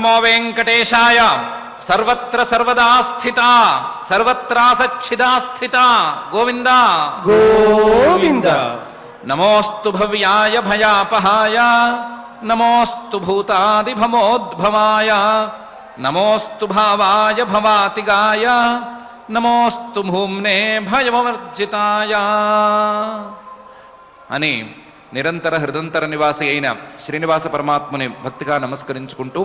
నమో వెంకటేశాయ. సర్వత్ర సర్వదా స్థిత సర్వత్రాసచ్చిదా స్థిత గోవింద గోవింద. నమోస్తు భవ్యాయ భయాపహాయ నమోస్తు భూతాదిభమోద్భవాయ నమోస్తు భావాయ భవాతిగాయ నమోస్తు భూమ్నే భయవర్జితాయ అని నిరంతర హృదంతర నివాసి అయిన శ్రీనివాస పరమాత్ముని భక్తిగా నమస్కరించుకుంటూ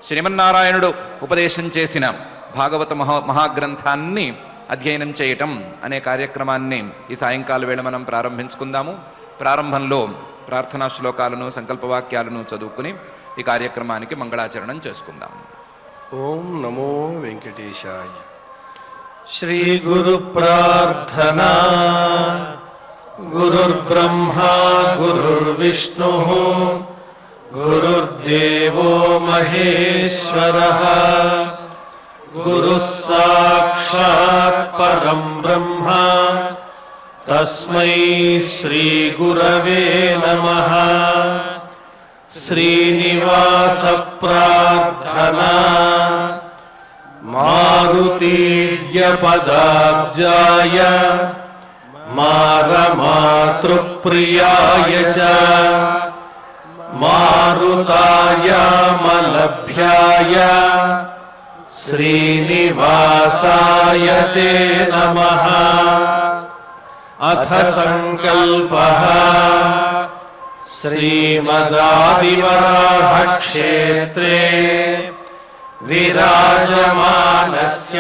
శ్రీమన్నారాయణుడు ఉపదేశం చేసిన భాగవత మహాగ్రంథాన్ని అధ్యయనం చేయటం అనే కార్యక్రమాన్ని ఈ సాయంకాల వేళ మనం ప్రారంభించుకుందాము. ప్రారంభంలో ప్రార్థనా శ్లోకాలను సంకల్పవాక్యాలను చదువుకుని ఈ కార్యక్రమానికి మంగళాచరణం చేసుకుందాం. ఓం నమో వెంకటేశాయ. శ్రీ గురు ప్రార్థనా. గురుర్బ్రహ్మా గురుర్విష్ణుః గురుర్దేవో మహేశ్వరః గురుః సాక్షాత్ పరం బ్రహ్మ తస్మై శ్రీ గురవే నమః. శ్రీనివాస ప్రార్థనా. మారుతీర్య పదాబ్జాయ మారమాతృప్రియాయ చ మారుతాయ మలభ్యాయ శ్రీనివాసాయ తే నమః. అథ సంకల్పః. శ్రీమదాదివరాహ క్షేత్రే విరాజమానస్య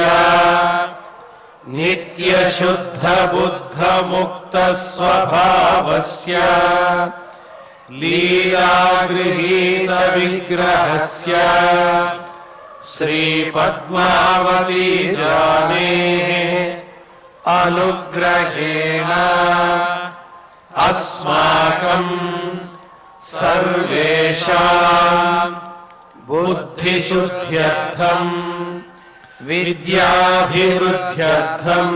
నిత్యశుద్ధబుద్ధముక్తస్వభావస్య లీలాగృహీతవిగ్రహస్య శ్రీపద్మావతీ జానేః అనుగ్రహేణ అస్మాకం సర్వేషాం బుద్ధిశుద్ధ్యర్థం విద్యాభివృద్ధ్యర్థం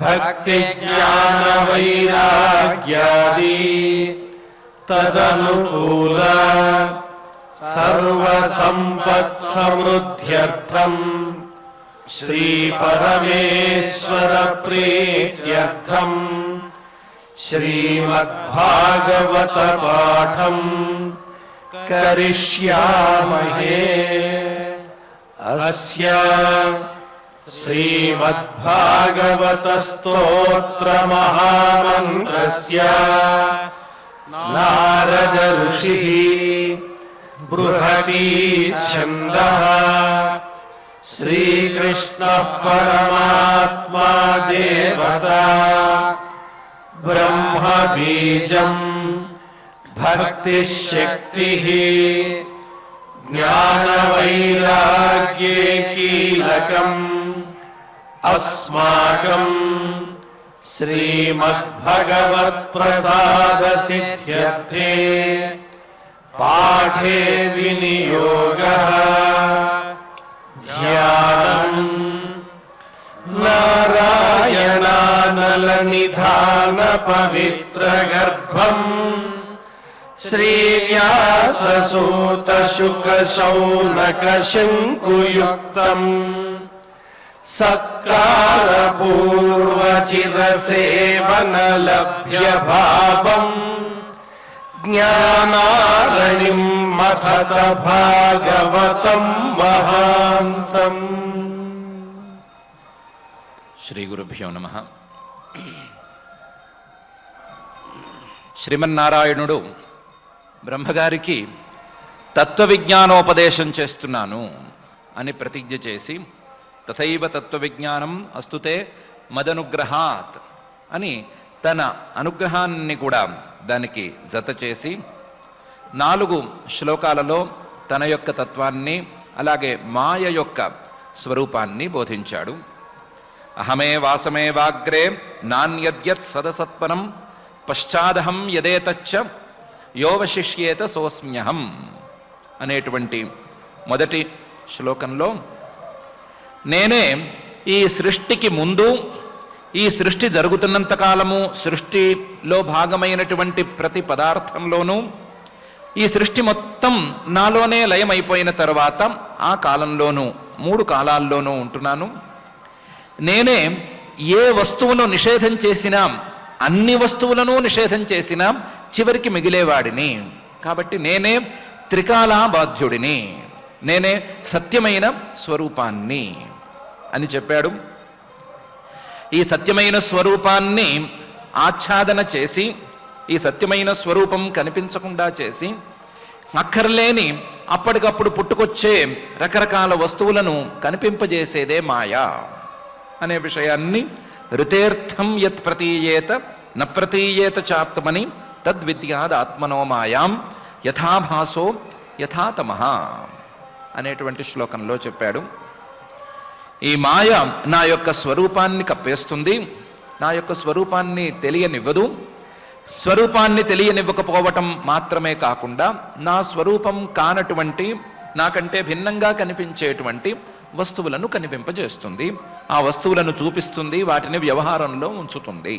భక్తిజ్ఞానవైరాగ్యాది తదనుకూల సర్వసంపత్సమృద్ధ్యర్థం శ్రీపరమేశ్వర ప్రీత్యర్థం శ్రీమద్భాగవత పాఠం కరిష్యామహే. అస్య శ్రీమద్భాగవత స్తోత్ర మహామంత్రస్య నారద ఋషిః బృహతి ఛందః శ్రీకృష్ణః పరమాత్మా దేవతా బ్రహ్మ బీజం భక్తిశక్తిః జ్ఞానవైరాగ్యే కీలకం అస్మాకం శ్రీమద్భగవత్ప్రసాదసిద్ధ్యర్థే పాఠే వినియోగః. ధ్యానం. నారాయణానలనిధాన పవిత్రగర్భం శ్రీవ్యాససూతశుకశౌనకశంకుయుక్తం సత్కారపూర్వచిరసేవనలభ్యభావం జ్ఞానారణిం మథత భాగవతం మహాంతం. శ్రీ గురుభ్యో నమః. శ్రీమన్నారాయణుడు బ్రహ్మగారికి తత్వవిజ్ఞానోపదేశం చేస్తున్నాను అని ప్రతిజ్ఞ చేసి తథైవ తత్వవిజ్ఞానం అస్తుతే మదనుగ్రహాత్ అని తన అనుగ్రహాన్ని కూడా దానికి జత చేసి 4 శ్లోకాలలో తన యొక్క తత్వాన్ని అలాగే మాయ యొక్క స్వరూపాన్ని బోధించాడు. అహమే వాసమే వాగ్రే నాన్యద్యత్ సదసత్పరం పశ్చాదహం యదేతచ్చ యోవశిష్యేత సోస్మ్యహం అనేటువంటి మొదటి శ్లోకంలో నేనే ఈ సృష్టికి ముందు ఈ సృష్టి జరుగుతున్నంత కాలము సృష్టిలో భాగమైనటువంటి ప్రతి పదార్థంలోనూ ఈ సృష్టి మొత్తం నాలోనే లయమైపోయిన తర్వాత ఆ కాలంలోనూ 3 కాలాల్లోనూ ఉంటున్నాను. నేనే ఏ వస్తువును నిషేధం చేసినా, అన్ని వస్తువులను నిషేధం చేసినా చివరికి మిగిలేవాడిని. కాబట్టి నేనే త్రికాలాబాధ్యుడిని, నేనే సత్యమైన స్వరూపాన్ని అని చెప్పాడు. ఈ సత్యమైన స్వరూపాన్ని ఆచ్ఛాదన చేసి, ఈ సత్యమైన స్వరూపం కనిపించకుండా చేసి, అక్కర్లేని అప్పటికప్పుడు పుట్టుకొచ్చే రకరకాల వస్తువులను కనిపింపజేసేదే మాయా అనే విషయాన్ని ఋతేర్థం యత్ ప్రతీయేత న ప్రతీయేత చాత్మని తద్విద్యాదాత్మనో మాయాం యథాభాసో యథాతమః అనేటువంటి శ్లోకంలో చెప్పాడు. ఈ మాయ నా యొక్క స్వరూపాన్ని కప్పేస్తుంది, నా యొక్క స్వరూపాన్ని తెలియనివ్వదు. స్వరూపాన్ని తెలియనివ్వకపోవటం మాత్రమే కాకుండా నా స్వరూపం కానటువంటి, నాకంటే భిన్నంగా కనిపించేటువంటి వస్తువులను కనిపింపజేస్తుంది. ఆ వస్తువులను చూపిస్తుంది, వాటిని వ్యవహారంలో ఉంచుతుంది.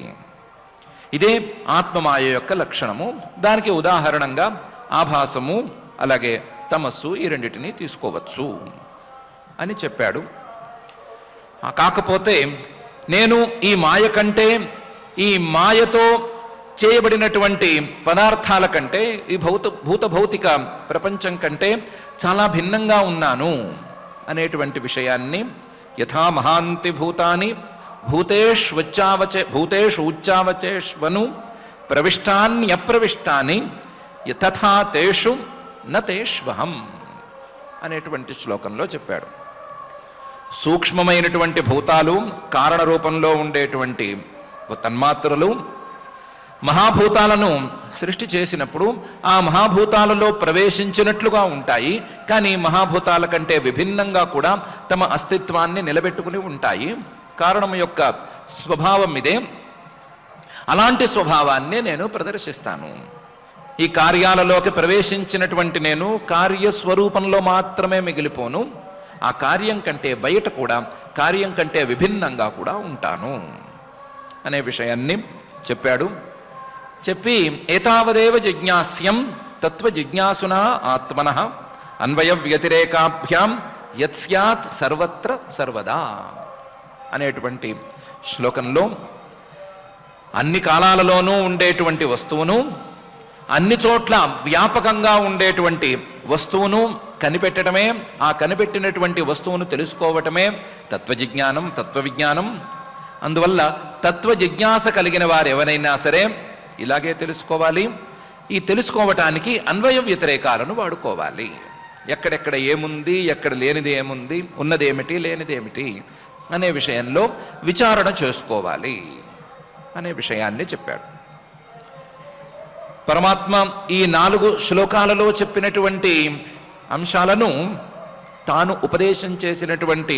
ఇదే ఆత్మమాయ యొక్క లక్షణము. దానికి ఉదాహరణంగా ఆభాసము అలాగే తమస్సు ఈ రెండిటిని తీసుకోవచ్చు అని చెప్పాడు. కాకపోతే నేను ఈ మాయ కంటే, ఈ మాయతో చేయబడినటువంటి పదార్థాల కంటే, ఈ భూత భౌతిక ప్రపంచం కంటే చాలా భిన్నంగా ఉన్నాను అనేటువంటి విషయాన్ని యథా మహాంతి భూతాని భూతేషు ఉచ్చావచేష్వను ప్రవిష్టాన్యప్రవిష్టాని తథా తేషు నతేష్వహం అనేటువంటి శ్లోకంలో చెప్పాడు. సూక్ష్మమైనటువంటి భూతాలు, కారణ రూపంలో ఉండేటువంటి తన్మాత్రలు మహాభూతాలను సృష్టి చేసినప్పుడు ఆ మహాభూతాలలో ప్రవేశించినట్లుగా ఉంటాయి. కానీ మహాభూతాల కంటే విభిన్నంగా కూడా తమ అస్తిత్వాన్ని నిలబెట్టుకుని ఉంటాయి. కారణం యొక్క స్వభావం ఇదే. అలాంటి స్వభావాన్ని నేను ప్రదర్శిస్తాను. ఈ కార్యాలలోకి ప్రవేశించినటువంటి నేను కార్యస్వరూపంలో మాత్రమే మిగిలిపోను. ఆ కార్యం కంటే బయట కూడా, కార్యం కంటే విభిన్నంగా కూడా ఉంటాను అనే విషయాన్ని చెప్పాడు. చెప్పి ఏతావదేవ జిజ్ఞాస్యం తత్వ జిజ్ఞాసునా ఆత్మనః అన్వయ వ్యతిరేకాభ్యాం యత్స్యాత్ సర్వత్ర సర్వదా అనేటువంటి శ్లోకంలో అన్ని కాలాలలోనూ ఉండేటువంటి వస్తువును, అన్ని చోట్ల వ్యాపకంగా ఉండేటువంటి వస్తువును కనిపెట్టడమే, ఆ కనిపెట్టినటువంటి వస్తువును తెలుసుకోవటమే తత్వజిజ్ఞానం, తత్వవిజ్ఞానం. అందువల్ల తత్వ జిజ్ఞాస కలిగిన వారు ఎవరైనా సరే ఇలాగే తెలుసుకోవాలి. ఈ తెలుసుకోవటానికి అన్వయ వ్యతిరేకాలను వాడుకోవాలి. ఎక్కడెక్కడ ఏముంది, ఎక్కడ లేనిది ఏముంది, ఉన్నదేమిటి లేనిదేమిటి అనే విషయంలో విచారణ చేసుకోవాలి అనే విషయాన్ని చెప్పాడు. పరమాత్మ ఈ 4 శ్లోకాలలో చెప్పినటువంటి అంశాలను తాను ఉపదేశం చేసినటువంటి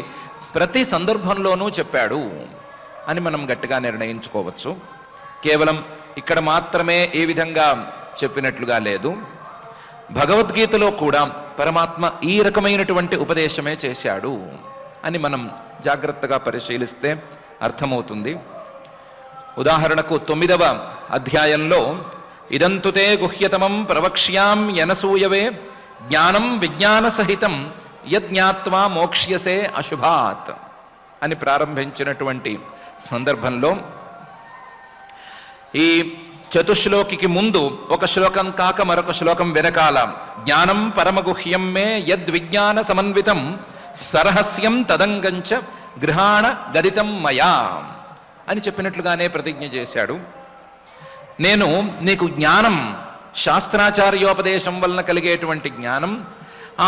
ప్రతి సందర్భంలోనూ చెప్పాడు అని మనం గట్టిగా నిర్ణయించుకోవచ్చు. కేవలం ఇక్కడ మాత్రమే ఏ విధంగా చెప్పినట్లుగా లేదు. భగవద్గీతలో కూడా పరమాత్మ ఈ రకమైనటువంటి ఉపదేశమే చేశాడు అని మనం జాగ్రత్తగా పరిశీలిస్తే అర్థమవుతుంది. ఉదాహరణకు 9వ అధ్యాయంలో ఇదంతుతే గుహ్యతమం ప్రవక్ష్యాం యనసూయవే జ్ఞానం విజ్ఞాన సహితం యజ్ఞాత్వా మోక్ష్యసే అశుభాత్ అని ప్రారంభించినటువంటి సందర్భంలో ఈ చతుశ్లోకికి ముందు ఒక శ్లోకం కాక మరొక శ్లోకం వెనకాల జ్ఞానం పరమగుహ్యం మే యద్విజ్ఞాన సమన్వితం సరహస్యం తదంగంచ గృహాణ గదితం మయా అని చెప్పినట్లుగానే ప్రతిజ్ఞ చేశాడు. నేను నీకు జ్ఞానం, శాస్త్రాచార్యోపదేశం వలన కలిగేటువంటి జ్ఞానం,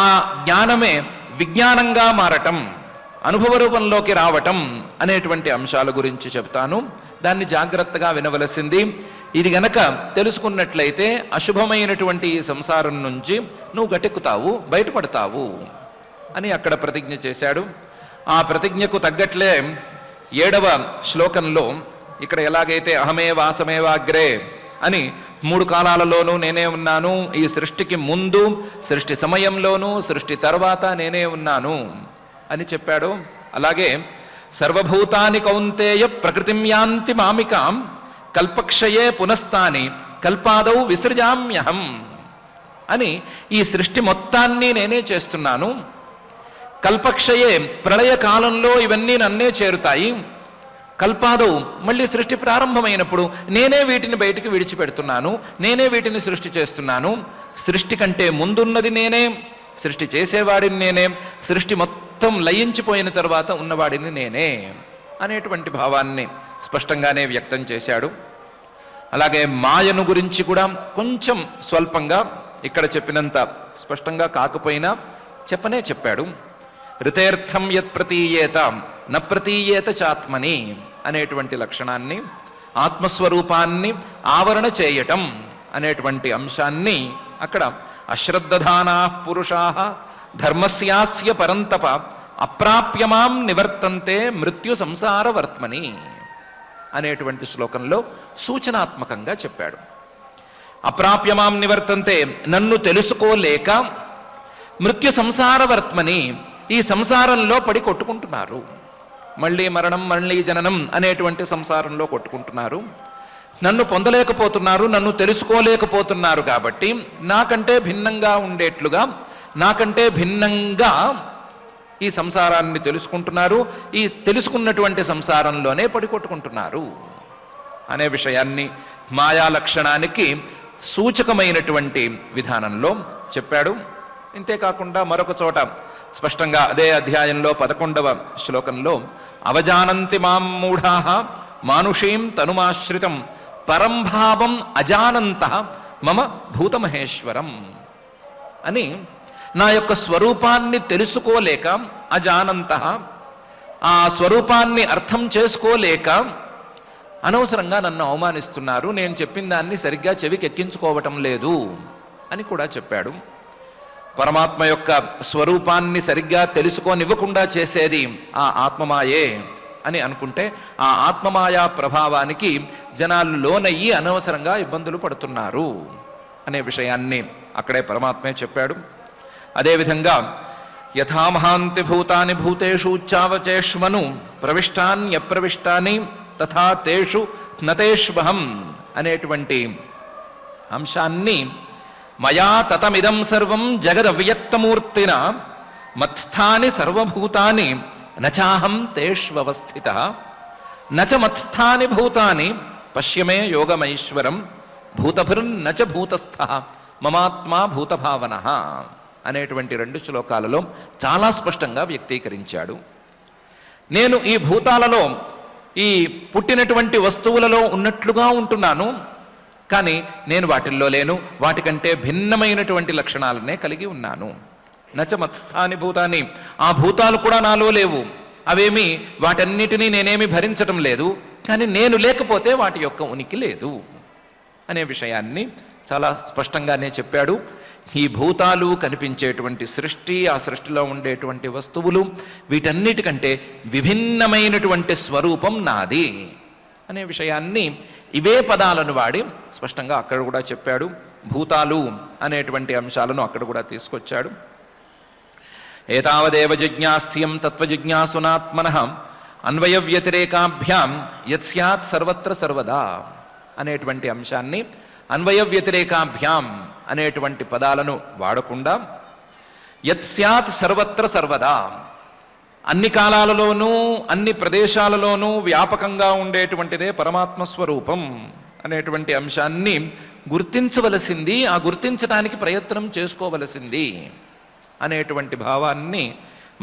ఆ జ్ఞానమే విజ్ఞానంగా మారటం, అనుభవ రూపంలోకి రావటం అనేటువంటి అంశాల గురించి చెప్తాను. దాన్ని జాగ్రత్తగా వినవలసింది. ఇది గనక తెలుసుకున్నట్లయితే అశుభమైనటువంటి ఈ సంసారం నుంచి నువ్వు గట్టెక్కుతావు, బయటపడతావు అని అక్కడ ప్రతిజ్ఞ చేశాడు. ఆ ప్రతిజ్ఞకు తగ్గట్లే 7వ శ్లోకంలో ఇక్కడ ఎలాగైతే అహమే వాసమేవాగ్రే అని 3 కాలాలలోనూ నేనే ఉన్నాను, ఈ సృష్టికి ముందు, సృష్టి సమయంలోనూ, సృష్టి తర్వాత నేనే ఉన్నాను అని చెప్పాడు. అలాగే సర్వభూతాని కౌంతేయ ప్రకృతిం యాంతి మామికాం కల్పక్షయే పునస్తాని కల్పాదౌ విసృజామ్యహం అని ఈ సృష్టి మొత్తాన్ని నేనే చేస్తున్నాను. కల్పక్షయే, ప్రళయ కాలంలో ఇవన్నీ నన్నే చేరుతాయి. కల్పాదవు, మళ్ళీ సృష్టి ప్రారంభమైనప్పుడు నేనే వీటిని బయటికి విడిచిపెడుతున్నాను, నేనే వీటిని సృష్టి చేస్తున్నాను. సృష్టి కంటే ముందున్నది నేనే, సృష్టి చేసేవాడిని నేనే, సృష్టి మొత్తం లయించిపోయిన తర్వాత ఉన్నవాడిని నేనే అనేటువంటి భావాన్ని స్పష్టంగానే వ్యక్తం చేశాడు. అలాగే మాయను గురించి కూడా కొంచెం స్వల్పంగా, ఇక్కడ చెప్పినంత స్పష్టంగా కాకపోయినా చెప్పాడు. ఋతేర్థం యత్ ప్రతీయేత న ప్రతీయేత చాత్మని అనేటువంటి లక్షణాన్ని, ఆత్మస్వరూపాన్ని ఆవరణ చేయటం అనేటువంటి అంశాన్ని అక్కడ అశ్రద్ధధానా పురుషా ధర్మస్యాస్య పరంతప అప్రాప్యమాం నివర్తంతే మృత్యు సంసార వర్త్మని అనేటువంటి శ్లోకంలో సూచనాత్మకంగా చెప్పాడు. అప్రాప్యమాం నివర్తంతే, నన్ను తెలుసుకోలేక మృత్యు సంసార వర్త్మని, ఈ సంసారంలో పడి కొట్టుకుంటున్నారు. మళ్ళీ మరణం, మళ్ళీ జననం అనేటువంటి సంసారంలో కొట్టుకుంటున్నారు. నన్ను పొందలేకపోతున్నారు, నన్ను తెలుసుకోలేకపోతున్నారు. కాబట్టి నాకంటే భిన్నంగా ఉండేట్లుగా, నాకంటే భిన్నంగా ఈ సంసారాన్ని తెలుసుకుంటున్నారు, ఈ తెలుసుకున్నటువంటి సంసారంలోనే పడి కొట్టుకుంటున్నారు అనే విషయాన్ని మాయా లక్షణానికి సూచకమైనటువంటి విధానంలో చెప్పాడు. ఇంతేకాకుండా మరొక చోట స్పష్టంగా అదే అధ్యాయంలో 11వ శ్లోకంలో అవజానంతి మాం మూఢాః మానుషీం తనుమాశ్రితం పరంభావం అజానంతః మమ భూతమహేశ్వరం అని, నా యొక్క స్వరూపాన్ని తెలుసుకోలేక, అజానంతః ఆ స్వరూపాన్ని అర్థం చేసుకోలేక అనవసరంగా నన్ను అవమానిస్తున్నారు, నేను చెప్పిన దాన్ని సరిగ్గా చెవికెక్కించుకోవటం లేదు అని కూడా చెప్పాడు. పరమాత్మ యొక్క స్వరూపాన్ని సరిగ్గా తెలుసుకోనివ్వకుండా చేసేది ఆ ఆత్మమాయే అని అనుకుంటే, ఆ ఆత్మమాయా ప్రభావానికి జనాలు లోనయ్యి అనవసరంగా ఇబ్బందులు పడుతున్నారు అనే విషయాన్ని అక్కడే పరమాత్మే చెప్పాడు. అదేవిధంగా యథామహాంతి భూతాని భూతేషు ఉచ్చావచేష్మను ప్రవిష్టాన్యప్రవిష్టాని తథా తేషు నతేష్వహం అనేటువంటి అంశాన్ని మయా తతమిదం సర్వం జగదవ్యక్తమూర్తిన మత్స్థాని సర్వభూతాని నచాహం తేష్వస్థిత నచ మత్స్థాని భూతాని పశ్యమే యోగమైశ్వరం భూతభిర్నచ భూతస్థ మమాత్మా భూతభావన అనేటువంటి 2 శ్లోకాలలో చాలా స్పష్టంగా వ్యక్తీకరించాడు. నేను ఈ భూతాలలో, ఈ పుట్టినటువంటి వస్తువులలో ఉన్నట్లుగా ఉంటున్నాను, కానీ నేను వాటిల్లో లేను, వాటికంటే భిన్నమైనటువంటి లక్షణాలనే కలిగి ఉన్నాను. నచమత్స్థాని భూతాన్ని, ఆ భూతాలు కూడా నాలో లేవు, అవేమి వాటన్నిటినీ నేనేమి భరించటం లేదు, కానీ నేను లేకపోతే వాటి యొక్క ఉనికి లేదు అనే విషయాన్ని చాలా స్పష్టంగానే చెప్పాడు. ఈ భూతాలు, కనిపించేటువంటి సృష్టి, ఆ సృష్టిలో ఉండేటువంటి వస్తువులు, వీటన్నిటికంటే విభిన్నమైనటువంటి స్వరూపం నాది అనే విషయాన్ని ఇవే పదాలను వాడి స్పష్టంగా అక్కడ కూడా చెప్పాడు. భూతాలు అనేటువంటి అంశాలను అక్కడ కూడా తీసుకొచ్చాడు. ఏతావదేవ జిజ్ఞాస్యం తత్వజిజ్ఞాసునాత్మనః అన్వయ వ్యతిరేకాభ్యాం యత్ స్యాత్ సర్వత్ర సర్వదా అనేటువంటి అంశాన్ని అన్వయ వ్యతిరేకాభ్యాం అనేటువంటి పదాలను వాడకుండా యత్ స్యాత్ సర్వత్ర సర్వదా, అన్ని కాలాలలోనూ అన్ని ప్రదేశాలలోనూ వ్యాపకంగా ఉండేటువంటిదే పరమాత్మ స్వరూపం అనేటువంటి అంశాన్ని గుర్తించవలసింది, ఆ గుర్తించడానికి ప్రయత్నం చేసుకోవలసింది అనేటువంటి భావాన్ని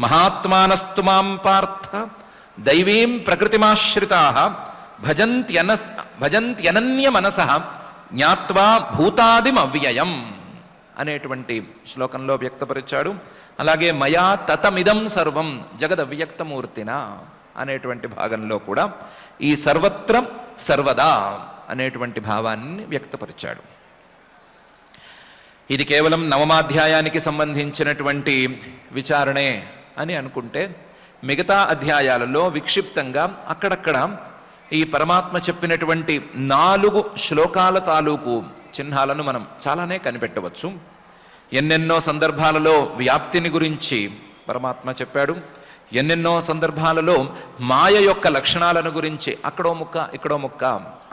మహాత్మానస్తు మాం పార్థ దైవీం ప్రకృతిమాశ్రితాః భజంత్యనన్య మనసః జ్ఞాత్వా భూతాదిం అవ్యయం అనేటువంటి శ్లోకంలో వ్యక్తపరిచాడు. అలాగే మయా తతమిదం సర్వం జగదవ్యక్తమూర్తిన అనేటువంటి భాగంలో కూడా ఈ సర్వత్ర సర్వదా అనేటువంటి భావాన్ని వ్యక్తపరిచాడు. ఇది కేవలం 9వ సంబంధించినటువంటి విచారణే అని అనుకుంటే, మిగతా అధ్యాయాలలో విక్షిప్తంగా అక్కడక్కడ ఈ పరమాత్మ చెప్పినటువంటి 4 శ్లోకాల తాలూకు చిహ్నాలను మనం చాలానే కనిపెట్టవచ్చు. ఎన్నెన్నో సందర్భాలలో వ్యాప్తిని గురించి పరమాత్మ చెప్పాడు, ఎన్నెన్నో సందర్భాలలో మాయ యొక్క లక్షణాలను గురించి అక్కడో ముక్క ఇక్కడో ముక్క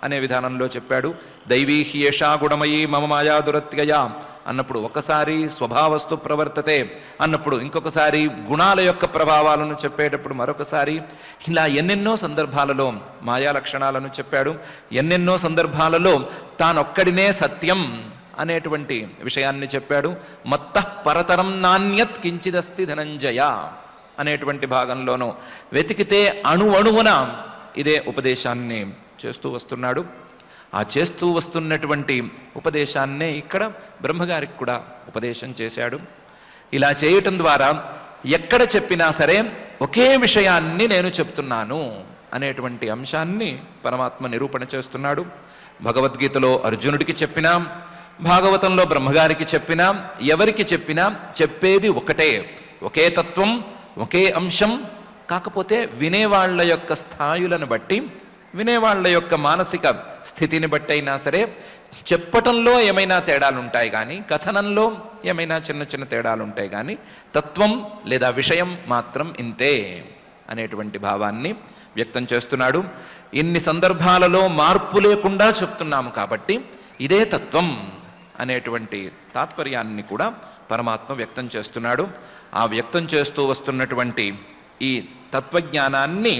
అనే విధానంలో చెప్పాడు. దైవీ హ్యేషా గుణమయీ మమ మాయా దురత్యయ అన్నప్పుడు ఒకసారి స్వభావస్తు ప్రవర్తతే అన్నప్పుడు ఇంకొకసారి గుణాల యొక్క ప్రభావాలను చెప్పేటప్పుడు మరొకసారి, ఇలా ఎన్నెన్నో సందర్భాలలో మాయా లక్షణాలను చెప్పాడు. ఎన్నెన్నో సందర్భాలలో తానొక్కడినే సత్యం అనేటువంటి విషయాన్ని చెప్పాడు. మత్తః పరతరం నాణ్యత్ కించిదస్తి ధనంజయ అనేటువంటి భాగంలోనూ వెతికితే అణువణువున ఇదే ఉపదేశాన్ని చేస్తూ వస్తున్నాడు. ఆ చేస్తూ వస్తున్నటువంటి ఉపదేశాన్నే ఇక్కడ బ్రహ్మగారికి కూడా ఉపదేశం చేశాడు. ఇలా చేయటం ద్వారా ఎక్కడ చెప్పినా సరే ఒకే విషయాన్ని నేను చెప్తున్నాను అనేటువంటి అంశాన్ని పరమాత్మ నిరూపణ చేస్తున్నాడు. భగవద్గీతలో అర్జునుడికి చెప్పినా, భాగవతంలో బ్రహ్మగారికి చెప్పినా, ఎవరికి చెప్పినా చెప్పేది ఒకటే, ఒకే తత్వం, ఒకే అంశం. కాకపోతే వినేవాళ్ల యొక్క స్థాయిలను బట్టి, వినేవాళ్ల యొక్క మానసిక స్థితిని బట్టి అయినా సరే చెప్పటంలో ఏమైనా తేడాలు ఉంటాయి కానీ, కథనంలో ఏమైనా చిన్న చిన్న తేడాలు ఉంటాయి కానీ, తత్వం లేదా విషయం మాత్రం ఇంతే అనేటువంటి భావాన్ని వ్యక్తం చేస్తున్నాడు. ఇన్ని సందర్భాలలో మార్పు లేకుండా చెప్తున్నాము కాబట్టి ఇదే తత్వం అనేటువంటి తాత్పర్యాన్ని కూడా పరమాత్మ వ్యక్తం చేస్తున్నాడు. ఆ వ్యక్తం చేస్తూ వస్తున్నటువంటి ఈ తత్వజ్ఞానాన్ని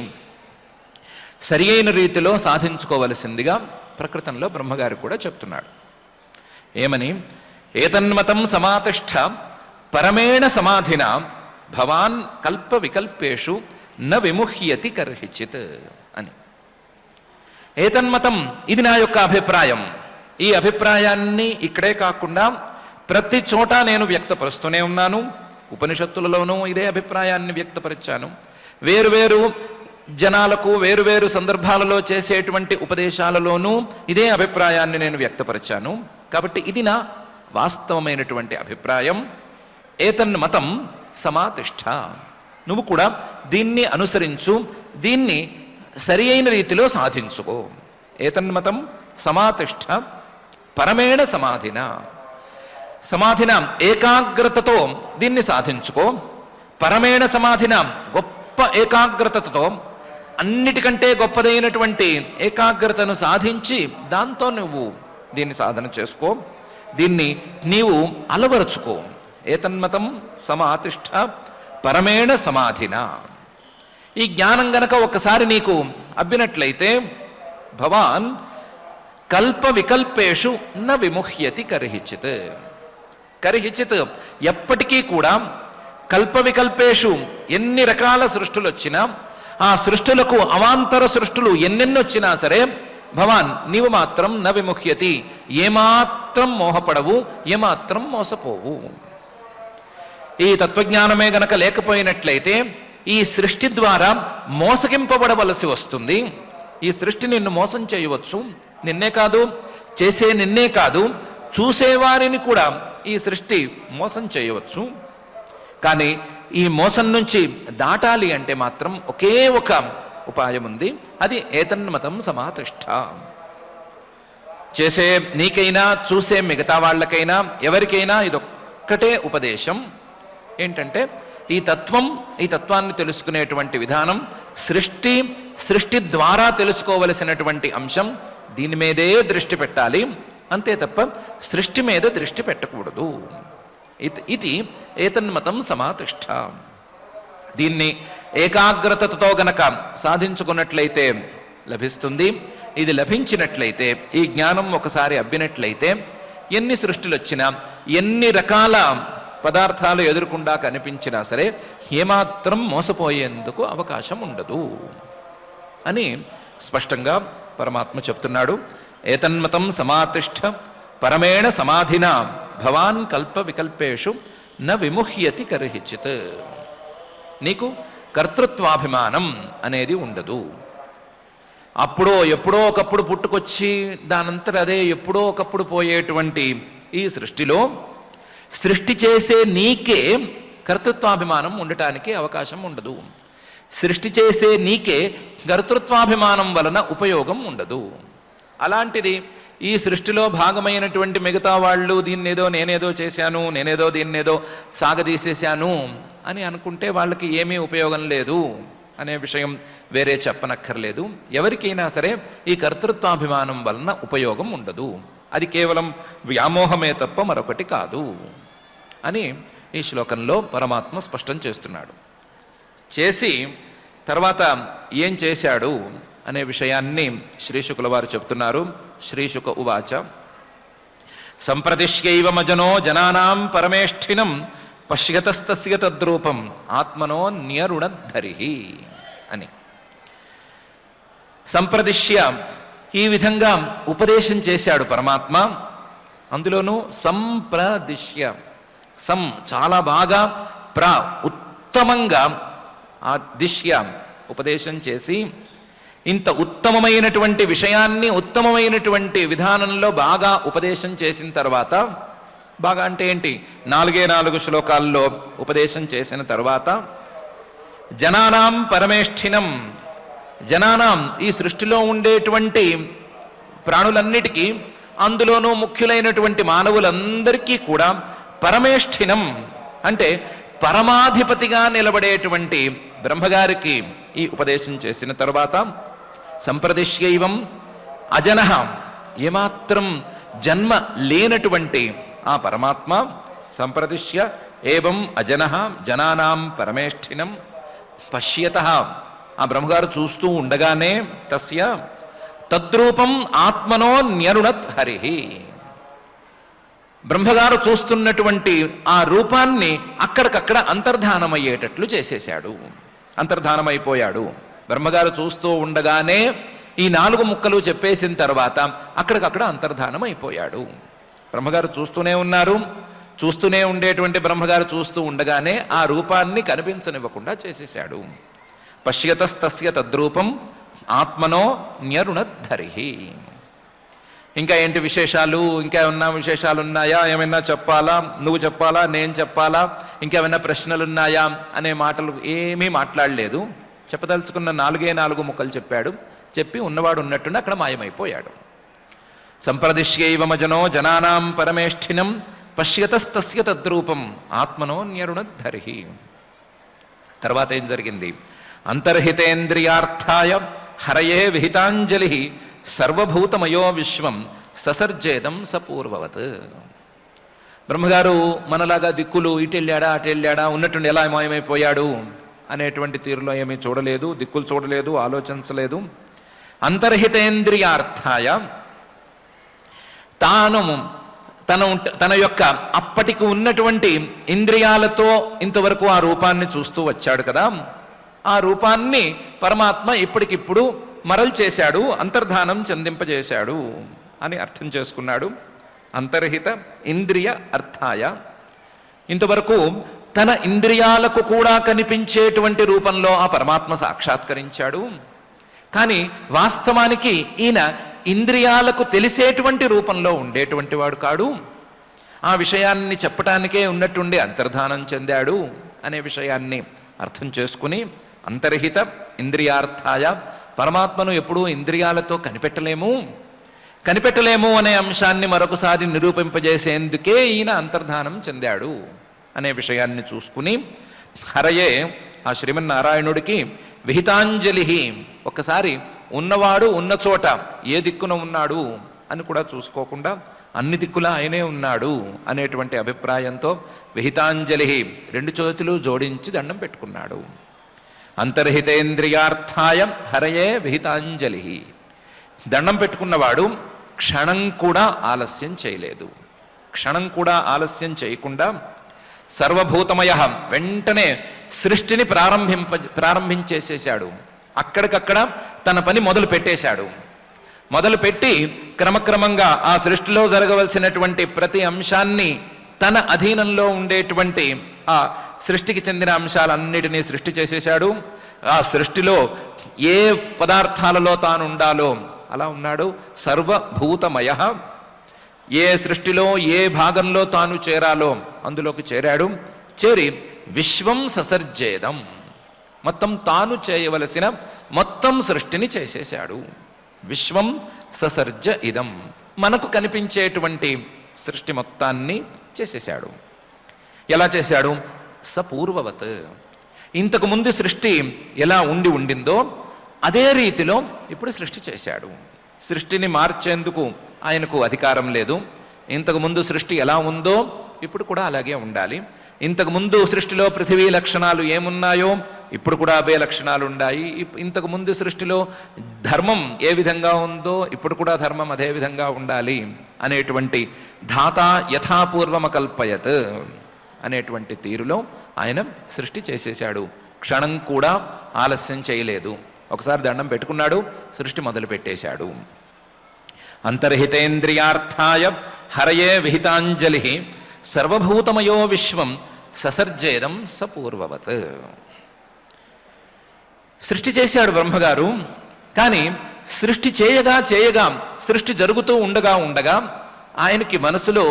సరి అయిన రీతిలో సాధించుకోవలసిందిగా ప్రకృతంలో బ్రహ్మగారు కూడా చెప్తున్నాడు. ఏమని? ఏతన్మతం సమాతిష్ఠ పరమేణ సమాధిన భవాన్ కల్ప వికల్పేషు న విముహ్యతి కర్హిచిత్ అని. ఏతన్మతం, ఇది నా యొక్క అభిప్రాయం. ఈ అభిప్రాయాన్ని ఇక్కడే కాకుండా ప్రతి చోట నేను వ్యక్తపరుస్తూనే ఉన్నాను. ఉపనిషత్తులలోనూ ఇదే అభిప్రాయాన్ని వ్యక్తపరిచాను. వేరువేరు జనాలకు వేరువేరు సందర్భాలలో చేసేటువంటి ఉపదేశాలలోనూ ఇదే అభిప్రాయాన్ని నేను వ్యక్తపరిచాను. కాబట్టి ఇది నా వాస్తవమైనటువంటి అభిప్రాయం. ఏతన్మతం సమాతిష్ఠ, నువ్వు కూడా దీన్ని అనుసరించు, దీన్ని సరి అయిన రీతిలో సాధించుకో. ఏతన్మతం సమాతిష్ఠ పరమేణ సమాధిన, సమాధిన ఏకాగ్రతతో దీన్ని సాధించుకో. పరమేణ సమాధిన గొప్ప ఏకాగ్రతతో, అన్నిటికంటే గొప్పదైనటువంటి ఏకాగ్రతను సాధించి దాంతో నువ్వు దీన్ని సాధన చేసుకో, దీన్ని నీవు అలవరుచుకో. ఏతన్మతం సమాతిష్ఠ పరమేణ సమాధిన. ఈ జ్ఞానం గనక ఒక్కసారి నీకు అబ్బినట్లయితే భవాన్ కల్ప వికల్పేషు న విముహ్యతి కర్హిచిత్. కర్హిచిత్, ఎప్పటికీ కూడా కల్ప వికల్పేషు, ఎన్ని రకాల సృష్టులు వచ్చినా, ఆ సృష్టులకు అవాంతర సృష్టులు ఎన్నెన్నొచ్చినా సరే భవాన్ నీవు మాత్రం న విముహ్యతి, ఏమాత్రం మోహపడవు, ఏమాత్రం మోసపోవు. ఈ తత్వజ్ఞానమే గనక లేకపోయినట్లయితే ఈ సృష్టి ద్వారా మోసగింపబడవలసి వస్తుంది. ఈ సృష్టి నిన్ను మోసం చేయవచ్చు. నిన్నే కాదు, చేసే నిన్నే కాదు, చూసేవారిని కూడా ఈ సృష్టి మోసం చేయవచ్చు. కానీ ఈ మోసం నుంచి దాటాలి అంటే మాత్రం ఒకే ఒక ఉపాయం ఉంది. అది ఏతన్మతం సమాతిష్ఠ. చేసే నీకైనా, చూసే మిగతా వాళ్ళకైనా, ఎవరికైనా ఇదొక్కటే ఉపదేశం. ఏంటంటే ఈ తత్వాన్ని తెలుసుకునేటువంటి విధానం, సృష్టి ద్వారా తెలుసుకోవలసినటువంటి అంశం, దీని మీదే దృష్టి పెట్టాలి. అంతే తప్ప సృష్టి మీద దృష్టి పెట్టకూడదు. ఇది ఏతన్మతం సమాతిష్ఠ. దీన్ని ఏకాగ్రతతో గనక సాధించుకున్నట్లయితే లభిస్తుంది. ఇది లభించినట్లయితే, ఈ జ్ఞానం ఒకసారి అబ్బినట్లయితే, ఎన్ని సృష్టిలు వచ్చినా, ఎన్ని రకాల పదార్థాలు ఎదురుకుండా కనిపించినా సరే ఏమాత్రం మోసపోయేందుకు అవకాశం ఉండదు అని స్పష్టంగా పరమాత్మ చెప్తున్నాడు. ఏతన్మతం సమాతిష్ఠ పరమేణ సమాధిన భవాన్ కల్ప వికల్పేషు న విముహ్యతి కర్హిచిత్. నీకు కర్తృత్వాభిమానం అనేది ఉండదు. అప్పుడో ఎప్పుడో ఒకప్పుడు పుట్టుకొచ్చి దానంతట అదే ఎప్పుడో ఒకప్పుడు పోయేటువంటి ఈ సృష్టిలో సృష్టి చేసే నీకే కర్తృత్వాభిమానం ఉండటానికి అవకాశం ఉండదు. సృష్టి చేసే నీకే కర్తృత్వాభిమానం వలన ఉపయోగం ఉండదు. అలాంటిది ఈ సృష్టిలో భాగమైనటువంటి మిగతా వాళ్ళు దీన్నేదో నేనేదో చేశాను, నేనేదో దీన్నేదో సాగదీసేశాను అని అనుకుంటే వాళ్ళకి ఏమీ ఉపయోగం లేదు అనే విషయం వేరే చెప్పనక్కర్లేదు. ఎవరికైనా సరే ఈ కర్తృత్వాభిమానం వలన ఉపయోగం ఉండదు. అది కేవలం వ్యామోహమే తప్ప మరొకటి కాదు అని ఈ శ్లోకంలో పరమాత్మ స్పష్టం చేస్తున్నాడు. చేసి తర్వాత ఏం చేశాడు అనే విషయాన్ని శ్రీశుకుల వారు చెప్తున్నారు. శ్రీశుక ఉవాచ సంప్రదిశ్యైవ మజనో జనానాం పరమేష్ఠినం పశ్యతస్తస్య తద్రూపం ఆత్మనో న్యరుణద్ధరి అని. సంప్రదిశ్య ఈ విధంగా ఉపదేశం చేశాడు పరమాత్మ. అందులోనూ సంప్రదిశ్య చాలా బాగా ఉత్తమంగా ఆ దిశ్య ఉపదేశం చేసి ఇంత ఉత్తమమైనటువంటి విషయాన్ని ఉత్తమమైనటువంటి విధానంలో బాగా ఉపదేశం చేసిన తర్వాత, బాగా అంటే ఏంటి, 4 శ్లోకాల్లో ఉపదేశం చేసిన తర్వాత జనానాం పరమేష్ఠినం, జనానాం ఈ సృష్టిలో ఉండేటువంటి ప్రాణులన్నిటికీ, అందులోనూ ముఖ్యులైనటువంటి మానవులందరికీ కూడా పరమేష్ఠినం అంటే పరమాధిపతిగా నిలబడేటువంటి బ్రహ్మగారికి ఈ ఉపదేశం చేసిన తర్వాత సంప్రదిశ్యైవం అజనః, ఏమాత్రం జన్మ లేనటువంటి ఆ పరమాత్మ సంప్రదిశ్య ఏవం అజనః జనానాం పరమేష్ఠినం పశ్యతః, ఆ బ్రహ్మగారు చూస్తూ ఉండగానే తస్య తద్రూపం ఆత్మనో న్యరుణత్ హరిహి, బ్రహ్మగారు చూస్తున్నటువంటి ఆ రూపాన్ని అక్కడికక్కడ అంతర్ధానమయ్యేటట్లు చేసేశాడు, అంతర్ధానమైపోయాడు. బ్రహ్మగారు చూస్తూ ఉండగానే ఈ 4 ముక్కలు చెప్పేసిన తర్వాత అక్కడికక్కడ అంతర్ధానం అయిపోయాడు. బ్రహ్మగారు చూస్తూనే ఉన్నారు, చూస్తూనే ఉండేటువంటి బ్రహ్మగారు చూస్తూ ఉండగానే ఆ రూపాన్ని కనిపించనివ్వకుండా చేసేశాడు. పశ్యతస్తస్య తద్రూపం ఆత్మనో న్యరుణద్ధరిహి. ఇంకా ఏంటి విశేషాలు, ఇంకా ఏమన్నా విశేషాలు ఉన్నాయా, ఏమైనా చెప్పాలా, నువ్వు చెప్పాలా, నేను చెప్పాలా, ఇంకేమైనా ప్రశ్నలు ఉన్నాయా అనే మాటలు ఏమీ మాట్లాడలేదు. చెప్పదలుచుకున్న 4 ముక్కలు చెప్పాడు. చెప్పి ఉన్నవాడు ఉన్నట్టుండి అక్కడ మాయమైపోయాడు. సంప్రదిశ్యైవమజనో జనానాం పరమేష్ఠినం పశ్యతస్తస్య తద్రూపం ఆత్మనో న్యరుణద్ధరిహి. తర్వాత ఏం జరిగింది? అంతర్హితేంద్రియార్థాయ హరయే విహితాంజలి సర్వభూతమయో విశ్వం ససర్జేదం సపూర్వవత్. బ్రహ్మగారు మనలాగా దిక్కులు ఇటెళ్ళాడా అటెళ్ళాడా ఉన్నట్టుండి ఎలా మాయమైపోయాడు అనేటువంటి తీరులో ఏమీ చూడలేదు, దిక్కులు చూడలేదు, ఆలోచించలేదు. అంతర్హితేంద్రియార్థాయ తన యొక్క అప్పటికి ఉన్నటువంటి ఇంద్రియాలతో ఇంతవరకు ఆ రూపాన్ని చూస్తూ వచ్చాడు కదా, ఆ రూపాన్ని పరమాత్మ ఇప్పటికిప్పుడు మరల్ చేశాడు, అంతర్ధానం చెందింపజేశాడు అని అర్థం చేసుకున్నాడు. అంతర్హిత ఇంద్రియ అర్థాయ, ఇంతవరకు తన ఇంద్రియాలకు కూడా కనిపించేటువంటి రూపంలో ఆ పరమాత్మ సాక్షాత్కరించాడు. కానీ వాస్తవానికి ఈయన ఇంద్రియాలకు తెలిసేటువంటి రూపంలో ఉండేటువంటి వాడు కాడు. ఆ విషయాన్ని చెప్పటానికే ఉన్నట్టుండి అంతర్ధానం చెందాడు అనే విషయాన్ని అర్థం చేసుకుని అంతర్హిత ఇంద్రియార్థాయ, పరమాత్మను ఎప్పుడూ ఇంద్రియాలతో కనిపెట్టలేము అనే అంశాన్ని మరొకసారి నిరూపింపజేసేందుకే ఈయన అంతర్ధానం చెందాడు అనే విషయాన్ని చూసుకుని హరయే, ఆ శ్రీమన్నారాయణుడికి విహితాంజలి, ఒక్కసారి ఉన్నవాడు ఉన్న చోట ఏ దిక్కున ఉన్నాడు అని కూడా చూసుకోకుండా అన్ని దిక్కులా ఆయనే ఉన్నాడు అనేటువంటి అభిప్రాయంతో విహితాంజలి 2 చేతులు జోడించి దండం పెట్టుకున్నాడు. అంతర్హితేంద్రియార్థాయ హరయే విహితాంజలి. దండం పెట్టుకున్నవాడు క్షణం కూడా ఆలస్యం చేయలేదు. క్షణం కూడా ఆలస్యం చేయకుండా సర్వభూతమయ, వెంటనే సృష్టిని ప్రారంభించేసేశాడు. అక్కడికక్కడ తన పని మొదలు పెట్టేశాడు. మొదలుపెట్టి క్రమక్రమంగా ఆ సృష్టిలో జరగవలసినటువంటి ప్రతి అంశాన్ని తన అధీనంలో ఉండేటువంటి ఆ సృష్టికి చెందిన అంశాలన్నిటినీ సృష్టి చేసేశాడు. ఆ సృష్టిలో ఏ పదార్థాలలో తాను ఉండాలో అలా ఉన్నాడు. సర్వభూతమయ, ఏ సృష్టిలో ఏ భాగంలో తాను చేరాలో అందులోకి చేరాడు. చేరి విశ్వం ససర్జేదం, మొత్తం తాను చేయవలసిన మొత్తం సృష్టిని చేసేశాడు. విశ్వం ససర్జ ఇదం, మనకు కనిపించేటువంటి సృష్టి మొత్తాన్ని చేసేశాడు. ఎలా చేశాడు? సపూర్వవత్, ఇంతకు ముందు సృష్టి ఎలా ఉండిందో అదే రీతిలో ఇప్పుడు సృష్టి చేశాడు. సృష్టిని మార్చేందుకు ఆయనకు అధికారం లేదు. ఇంతకుముందు సృష్టి ఎలా ఉందో ఇప్పుడు కూడా అలాగే ఉండాలి. ఇంతకుముందు సృష్టిలో పృథివీ లక్షణాలు ఏమున్నాయో ఇప్పుడు కూడా అవే లక్షణాలు ఉన్నాయి. ఇంతకుముందు సృష్టిలో ధర్మం ఏ విధంగా ఉందో ఇప్పుడు కూడా ధర్మం అదే విధంగా ఉండాలి అనేటువంటి ధాత యథాపూర్వమకల్పయత్ అనేటువంటి తీరులో ఆయన సృష్టి చేసేశాడు. క్షణం కూడా ఆలస్యం చేయలేదు. ఒకసారి దండం పెట్టుకున్నాడు, సృష్టి మొదలు పెట్టేశాడు. అంతర్హితేంద్రియార్థాయ హరయే విహితాంజలి సర్వభూతమయో విశ్వం ససర్జేదం సపూర్వవత్. సృష్టి చేశాడు బ్రహ్మగారు. కానీ సృష్టి చేయగా చేయగా, సృష్టి జరుగుతూ ఉండగా ఉండగా ఆయనకి మనసులో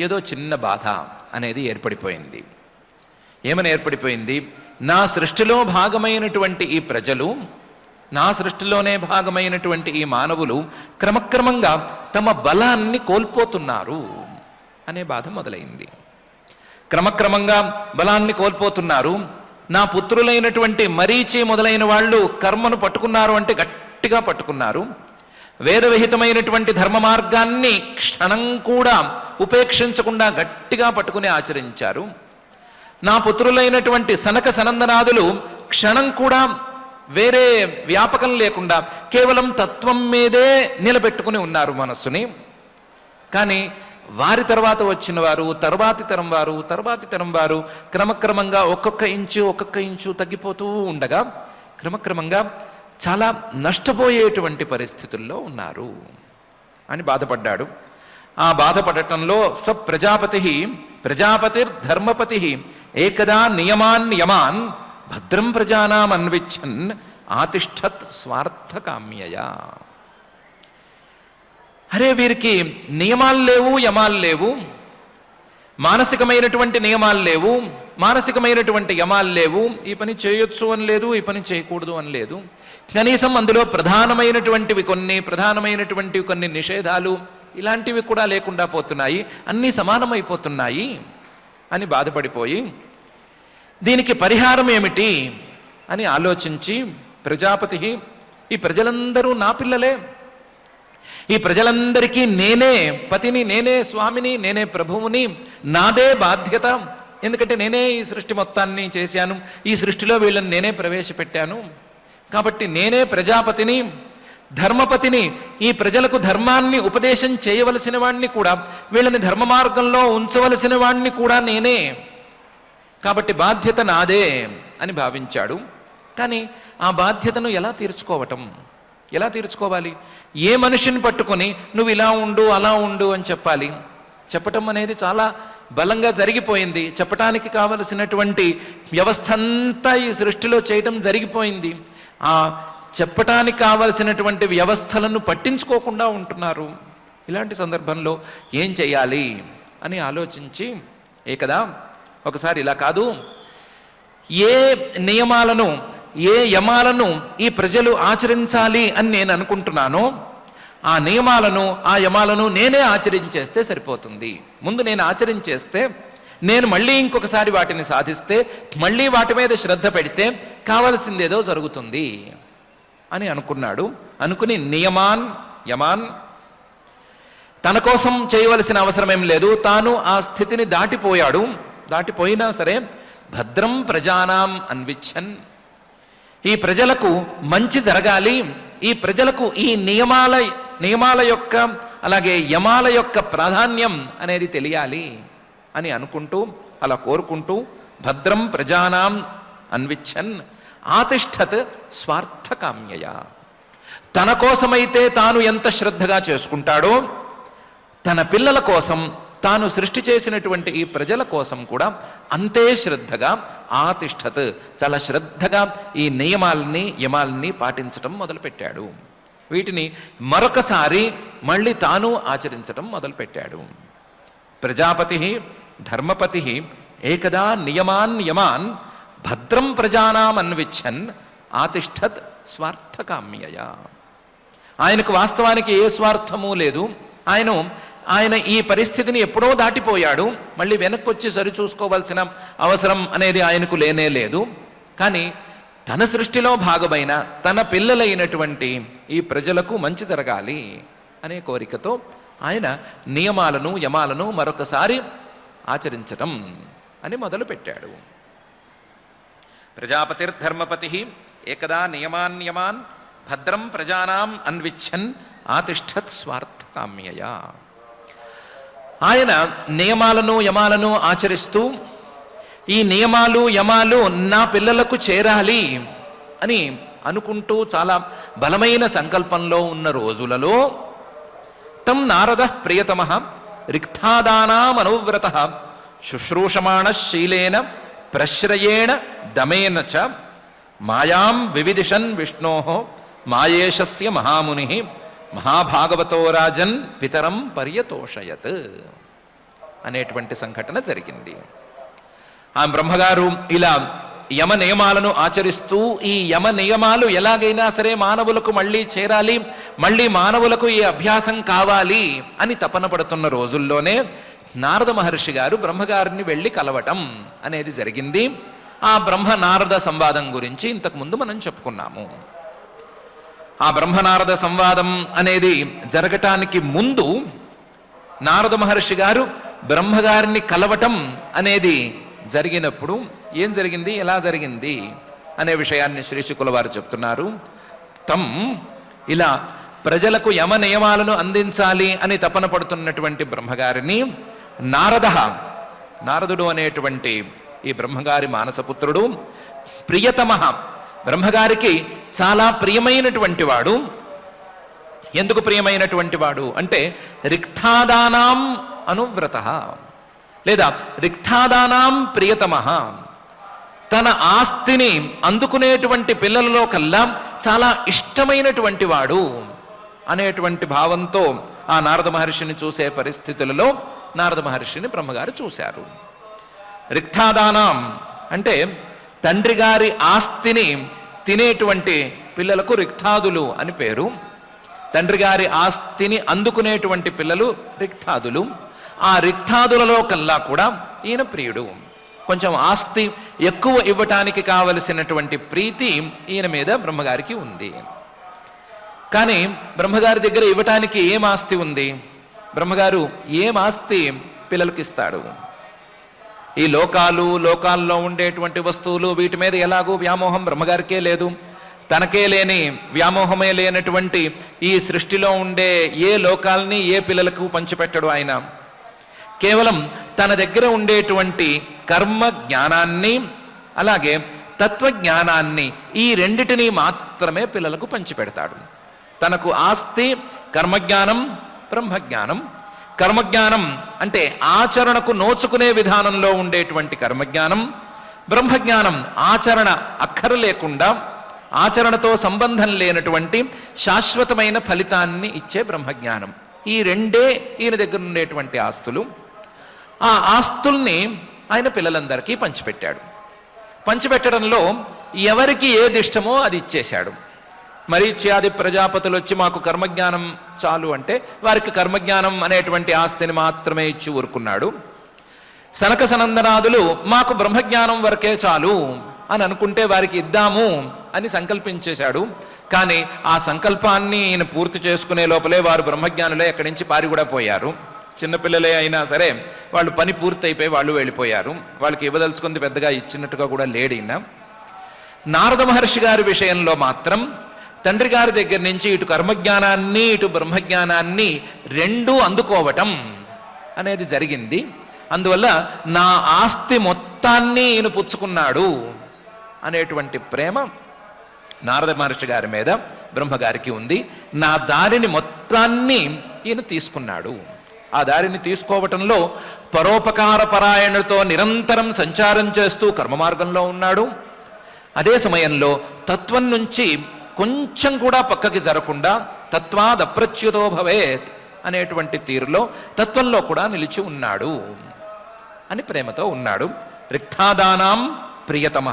ఏదో చిన్న బాధ అనేది ఏర్పడిపోయింది. ఏమని ఏర్పడిపోయింది? నా సృష్టిలో భాగమైనటువంటి ఈ ప్రజలు, నా సృష్టిలోనే భాగమైనటువంటి ఈ మానవులు క్రమక్రమంగా తమ బలాన్ని కోల్పోతున్నారు అనే బాధ మొదలైంది. క్రమక్రమంగా బలాన్ని కోల్పోతున్నారు. నా పుత్రులైనటువంటి మరీచి మొదలైన వాళ్ళు కర్మను పట్టుకున్నారు అంటే గట్టిగా పట్టుకున్నారు. వేదవిహితమైనటువంటి ధర్మ మార్గాన్ని క్షణం కూడా ఉపేక్షించకుండా గట్టిగా పట్టుకుని ఆచరించారు. నా పుత్రులైనటువంటి సనక సనందనాదులు క్షణం కూడా వేరే వ్యాపకం లేకుండా కేవలం తత్వం మీదే నిలబెట్టుకుని ఉన్నారు మనస్సుని. కానీ వారి తర్వాత వచ్చిన వారు, తర్వాతి తరం వారు క్రమక్రమంగా ఒక్కొక్క ఇంచు తగ్గిపోతూ ఉండగా క్రమక్రమంగా చాలా నష్టపోయేటువంటి పరిస్థితుల్లో ఉన్నారు అని బాధపడ్డాడు. ఆ బాధపడటంలో ప్రజాపతిర్ధర్మపతి ఏకదా నియమాన్ యమాన్ భద్రం ప్రజానాం అన్విచ్చన్ ఆతిష్ఠత్ స్వార్థకామ్యయా. అరే, వీరికి నియమాలు లేవు, యమాలు లేవు, మానసికమైనటువంటి నియమాలు లేవు, మానసికమైనటువంటి యమాలు లేవు. ఈ పని చేయొచ్చు అని లేదు, ఈ పని చేయకూడదు అని లేదు. కనీసం అందులో ప్రధానమైనటువంటివి కొన్ని నిషేధాలు ఇలాంటివి కూడా లేకుండా పోతున్నాయి, అన్నీ సమానమైపోతున్నాయి అని బాధపడిపోయి దీనికి పరిహారం ఏమిటి అని ఆలోచించి ప్రజాపతి, ఈ ప్రజలందరూ నా పిల్లలే, ఈ ప్రజలందరికీ నేనే పతిని, నేనే స్వామిని, నేనే ప్రభువుని, నాదే బాధ్యత. ఎందుకంటే నేనే ఈ సృష్టి మొత్తాన్ని చేశాను, ఈ సృష్టిలో వీళ్ళని నేనే ప్రవేశపెట్టాను. కాబట్టి నేనే ప్రజాపతిని, ధర్మపతిని, ఈ ప్రజలకు ధర్మాన్ని ఉపదేశం చేయవలసిన వాణ్ణి కూడా, వీళ్ళని ధర్మ మార్గంలో ఉంచవలసిన వాణ్ణి కూడా నేనే. కాబట్టి బాధ్యత నాదే అని భావించాడు. కానీ ఆ బాధ్యతను ఎలా తీర్చుకోవాలి? ఏ మనిషిని పట్టుకొని నువ్వు ఇలా ఉండు అలా ఉండు అని చెప్పాలి? చెప్పటం అనేది చాలా బలంగా జరిగిపోయింది. చెప్పటానికి కావలసినటువంటి వ్యవస్థ అంతా ఈ సృష్టిలో చేయటం జరిగిపోయింది. ఆ చెప్పటానికి కావలసినటువంటి వ్యవస్థలను పట్టించుకోకుండా ఉంటున్నారు. ఇలాంటి సందర్భంలో ఏం చేయాలి అని ఆలోచించి, కదా ఒకసారి ఇలా కాదు, ఏ నియమాలను, ఏ యమాలను ఈ ప్రజలు ఆచరించాలి అని నేను అనుకుంటున్నానో ఆ నియమాలను, ఆ యమాలను నేనే ఆచరించేస్తే సరిపోతుంది. ముందు నేను ఆచరించేస్తే, నేను మళ్ళీ ఇంకొకసారి వాటిని సాధిస్తే, మళ్ళీ వాటి మీద శ్రద్ధ పెడితే కావలసిందేదో జరుగుతుంది అని అనుకున్నాడు. అనుకుని నియమాన్ యమాన్ తన కోసం చేయవలసిన అవసరమేం లేదు. తాను ఆ స్థితిని దాటిపోయినా సరే భద్రం ప్రజానాం అన్విచ్చన్, ఈ ప్రజలకు మంచి జరగాలి, ఈ ప్రజలకు ఈ నియమాల యొక్క అలాగే యమాల యొక్క ప్రాధాన్యం అనేది తెలియాలి అని అనుకుంటూ, అలా కోరుకుంటూ భద్రం ప్రజానాం అన్విచ్చన్ ఆతిష్ఠత్ స్వార్థకామ్యయ. తన కోసమైతే తాను ఎంత శ్రద్ధగా చేసుకుంటాడో, తన పిల్లల కోసం, తాను సృష్టి చేసినటువంటి ఈ ప్రజల కోసం కూడా అంతే శ్రద్ధగా ఆతిష్ఠత్, చాలా శ్రద్ధగా ఈ యమాల్ని పాటించటం మొదలుపెట్టాడు. వీటిని మరొకసారి మళ్ళీ తాను ఆచరించటం మొదలుపెట్టాడు. ప్రజాపతి ధర్మపతి ఏకదా నియమాన్ యమాన్ భద్రం ప్రజానాం అన్విచ్చన్ ఆతిష్ఠత్ స్వార్థకామ్యయ. ఆయనకు వాస్తవానికి ఏ స్వార్థమూ లేదు. ఆయన ఈ పరిస్థితిని ఎప్పుడో దాటిపోయాడు. మళ్ళీ వెనక్కొచ్చి సరిచూసుకోవాల్సిన అవసరం అనేది ఆయనకు లేనే లేదు. కానీ తన సృష్టిలో భాగమైన తన పిల్లలైనటువంటి ఈ ప్రజలకు మంచి జరగాలి అనే కోరికతో ఆయన నియమాలను యమాలను మరొకసారి ఆచరించటం అని మొదలుపెట్టాడు. ప్రజాపతిర్ధర్మపతి ఏకదా నియమాన్యమాన్ భద్రం ప్రజానాం అన్విచ్చన్ ఆతిష్ఠత్ స్వార్థకామ్యయా. ఆయన నియమాలను యమాలను ఆచరిస్తూ ఈ నియమాలు యమాలు నా పిల్లలకు చేరాలి అని అనుకుంటూ చాలా బలమైన సంకల్పంలో ఉన్న రోజులలో తం నారద ప్రియతమ రిక్తాదానామనువ్రత శుశ్రూషమాణ శీలేన ప్రశ్రయేణ దమేన చ మాయాం వివిదిషన్ విష్ణో మాయేషస్య మహాముని మహాభాగవతో రాజన్ పితరం పర్యతోషయత్ అనేటువంటి సంఘటన జరిగింది. ఆ బ్రహ్మగారు ఇలా యమ నియమాలను ఆచరిస్తూ ఈ యమ నియమాలు ఎలాగైనా సరే మానవులకు మళ్ళీ చేరాలి, మళ్ళీ మానవులకు ఈ అభ్యాసం కావాలి అని తపన పడుతున్న రోజుల్లోనే నారద మహర్షి గారు బ్రహ్మగారిని వెళ్ళి కలవటం అనేది జరిగింది. ఆ బ్రహ్మ నారద సంవాదం గురించి ఇంతకుముందు మనం చెప్పుకున్నాము. ఆ బ్రహ్మనారద సంవాదం అనేది జరగటానికి ముందు నారద మహర్షి గారు బ్రహ్మగారిని కలవటం అనేది జరిగినప్పుడు ఏం జరిగింది, ఎలా జరిగింది అనే విషయాన్ని శ్రీశుకుల వారు చెప్తున్నారు. తం ఇలా ప్రజలకు యమ నియమాలను అందించాలి అని తపన పడుతున్నటువంటి బ్రహ్మగారిని నారదుడు అనేటువంటి ఈ బ్రహ్మగారి మానసపుత్రుడు ప్రియతమ, బ్రహ్మగారికి చాలా ప్రియమైనటువంటి వాడు. ఎందుకు ప్రియమైనటువంటి వాడు అంటే రిక్తాదానాం అనువ్రత లేదా రిక్తాదానాం ప్రియతమ, తన ఆస్తిని అందుకునేటువంటి పిల్లలలో కల్లా చాలా ఇష్టమైనటువంటి వాడు అనేటువంటి భావంతో ఆ నారద మహర్షిని చూసే పరిస్థితులలో నారద మహర్షిని బ్రహ్మగారు చూశారు. రిక్తాదానం అంటే తండ్రి గారి ఆస్తిని తినేటువంటి పిల్లలకు రిక్తాదులు అని పేరు. తండ్రి గారి ఆస్తిని అందుకునేటువంటి పిల్లలు రిక్తాదులు. ఆ రిక్తాదులలో కల్లా కూడా ఈయన ప్రియుడు. కొంచెం ఆస్తి ఎక్కువ ఇవ్వటానికి కావలసినటువంటి ప్రీతి ఈయన మీద బ్రహ్మగారికి ఉంది. కానీ బ్రహ్మగారి దగ్గర ఇవ్వటానికి ఏం ఆస్తి ఉంది? బ్రహ్మగారు ఏం ఆస్తి పిల్లలకి ఇస్తాడు? ఈ లోకాల్లో ఉండేటువంటి వస్తువులు వీటి మీద ఎలాగూ వ్యామోహం బ్రహ్మగారికే లేదు. తనకే లేని వ్యామోహమే లేనటువంటి ఈ సృష్టిలో ఉండే ఏ లోకాల్ని ఏ పిల్లలకు పంచిపెట్టడు ఆయన. కేవలం తన దగ్గర ఉండేటువంటి కర్మ జ్ఞానాన్ని అలాగే తత్వజ్ఞానాన్ని ఈ రెండిటినీ మాత్రమే పిల్లలకు పంచిపెడతాడు. తనకు ఆస్తి కర్మజ్ఞానం, బ్రహ్మజ్ఞానం. కర్మజ్ఞానం అంటే ఆచరణకు నోచుకునే విధానంలో ఉండేటువంటి కర్మజ్ఞానం. బ్రహ్మజ్ఞానం ఆచరణ అక్కరలేకుండా ఆచరణతో సంబంధం లేనటువంటి శాశ్వతమైన ఫలితాన్ని ఇచ్చే బ్రహ్మజ్ఞానం. ఈ రెండే ఈయన దగ్గర ఉండేటువంటి ఆస్తులు. ఆ ఆస్తుల్ని ఆయన పిల్లలందరికీ పంచిపెట్టాడు. పంచిపెట్టడంలో ఎవరికి ఏది ఇష్టమో అది ఇచ్చేశాడు. మరీచ్యాది ప్రజాపతులు వచ్చి మాకు కర్మజ్ఞానం చాలు అంటే వారికి కర్మజ్ఞానం అనేటువంటి ఆస్తిని మాత్రమే ఇచ్చి ఊరుకున్నాడు. సనక సనందనాదులు మాకు బ్రహ్మజ్ఞానం వరకే చాలు అని అనుకుంటే వారికి ఇద్దాము అని సంకల్పించేశాడు. కానీ ఆ సంకల్పాన్ని ఈయన పూర్తి చేసుకునే లోపలే వారు బ్రహ్మజ్ఞానులే ఎక్కడి నుంచి పారి కూడా పోయారు. చిన్నపిల్లలే అయినా సరే వాళ్ళు పని పూర్తి అయిపోయి వాళ్ళు వెళ్ళిపోయారు. వాళ్ళకి ఇవ్వదలుచుకుంది పెద్దగా ఇచ్చినట్టుగా కూడా లేడిన. నారద మహర్షి గారి విషయంలో మాత్రం తండ్రి గారి దగ్గర నుంచి ఇటు కర్మజ్ఞానాన్ని ఇటు బ్రహ్మజ్ఞానాన్ని రెండూ అందుకోవటం అనేది జరిగింది. అందువల్ల నా ఆస్తి మొత్తాన్ని ఈయన పుచ్చుకున్నాడు అనేటువంటి ప్రేమ నారద మహర్షి గారి మీద బ్రహ్మగారికి ఉంది. నా దారిని మొత్తాన్ని ఈయన తీసుకున్నాడు. ఆ దారిని తీసుకోవటంలో పరోపకార పరాయణతో నిరంతరం సంచారం చేస్తూ కర్మ మార్గంలో ఉన్నాడు. అదే సమయంలో తత్వం నుంచి కొంచెం కూడా పక్కకి జరగకుండా తత్వాద్ అప్రచ్యుతో భవేత్ అనేటువంటి తీరులో తత్వంలో కూడా నిలిచి ఉన్నాడు అని ప్రేమతో ఉన్నాడు. రిక్తాదానాం ప్రియతమ.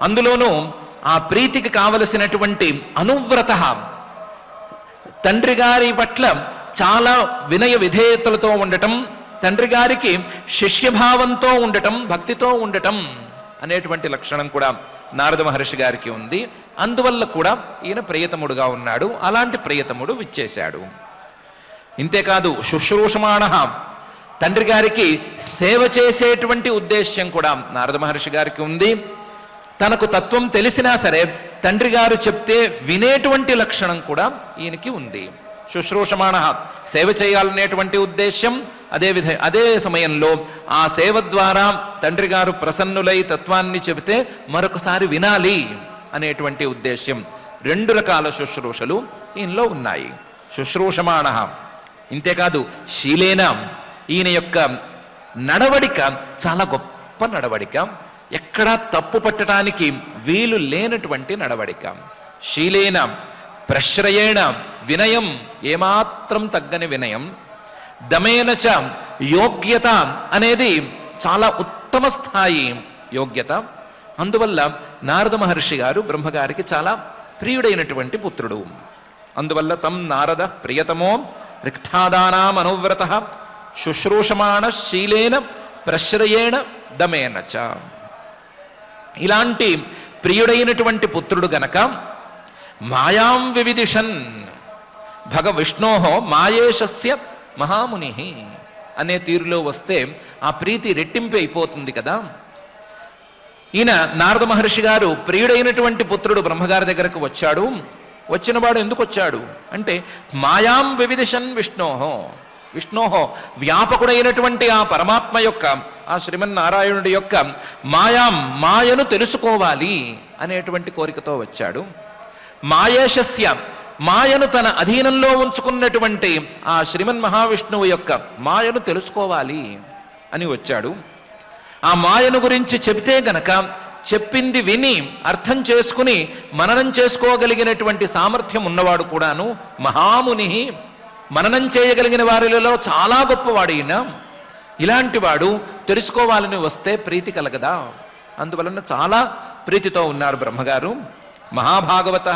అందులోనూ ఆ ప్రీతికి కావలసినటువంటి అనువ్రత, తండ్రి గారి పట్ల చాలా వినయ విధేయతలతో ఉండటం, తండ్రి గారికి శిష్యభావంతో ఉండటం, భక్తితో ఉండటం అనేటువంటి లక్షణం కూడా నారద మహర్షి గారికి ఉంది. అందువల్ల కూడా ఈయన ప్రియతముడుగా ఉన్నాడు. అలాంటి ప్రియతముడు విచ్చేశాడు. ఇంతేకాదు శుశ్రూషమాణ, తండ్రి గారికి సేవ చేసేటువంటి ఉద్దేశ్యం కూడా నారద మహర్షి గారికి ఉంది. తనకు తత్వం తెలిసినా సరే తండ్రి గారు చెప్తే వినేటువంటి లక్షణం కూడా ఈయనకి ఉంది. శుశ్రూషమాణ, సేవ చేయాలనేటువంటి ఉద్దేశ్యం, అదే సమయంలో ఆ సేవ ద్వారా తండ్రి గారు ప్రసన్నులై తత్వాన్ని చెబితే మరొకసారి వినాలి అనేటువంటి ఉద్దేశ్యం. 2 రకాల శుశ్రూషలు ఈయనలో ఉన్నాయి. శుశ్రూషమాణ, ఇంతేకాదు శీలేన, ఈయన యొక్క నడవడిక చాలా గొప్ప నడవడిక, ఎక్కడా తప్పు పట్టడానికి వీలు లేనటువంటి నడవడిక. శీలేన, ప్రశ్రయేణ, వినయం, ఏమాత్రం తగ్గని వినయం. దమేనచ, యోగ్యత అనేది చాలా ఉత్తమ స్థాయి యోగ్యత. అందువల్ల నారద మహర్షి గారు బ్రహ్మగారికి చాలా ప్రియుడైనటువంటి పుత్రుడు. అందువల్ల తం నారద ప్రియతమో రిక్తాదానాం అనువ్రత శుశ్రూషమాణ శీలేన ప్రశ్రయేణ దమేనచ. ఇలాంటి ప్రియుడైనటువంటి పుత్రుడు గనక మాయాం వివిదిషన్ భగవిష్ణోహో మాయేషస్య మహాముని అనే తీరులో వస్తే ఆ ప్రీతి రెట్టింపు అయిపోతుంది కదా. ఈయన నారద మహర్షి గారు ప్రియుడైనటువంటి పుత్రుడు బ్రహ్మగారి దగ్గరకు వచ్చాడు. వచ్చినవాడు ఎందుకు వచ్చాడు అంటే మాయాం వివిదిషన్ విష్ణోహో వ్యాపకుడైనటువంటి ఆ పరమాత్మ యొక్క, ఆ శ్రీమన్నారాయణుడి యొక్క మాయను తెలుసుకోవాలి అనేటువంటి కోరికతో వచ్చాడు. మాయేషస్య, మాయను తన అధీనంలో ఉంచుకున్నటువంటి ఆ శ్రీమన్ మహావిష్ణువు యొక్క మాయను తెలుసుకోవాలి అని వచ్చాడు. ఆ మాయను గురించి చెబితే గనక చెప్పింది విని అర్థం చేసుకుని మననం చేసుకోగలిగినటువంటి సామర్థ్యం ఉన్నవాడు కూడాను మహాముని, మననం చేయగలిగిన వారిలో చాలా గొప్పవాడు ఈయన. ఇలాంటి వాడు తెలుసుకోవాలని వస్తే ప్రీతి కలగదా. అందువలన చాలా ప్రీతితో ఉన్నారు బ్రహ్మగారు. మహాభాగవత,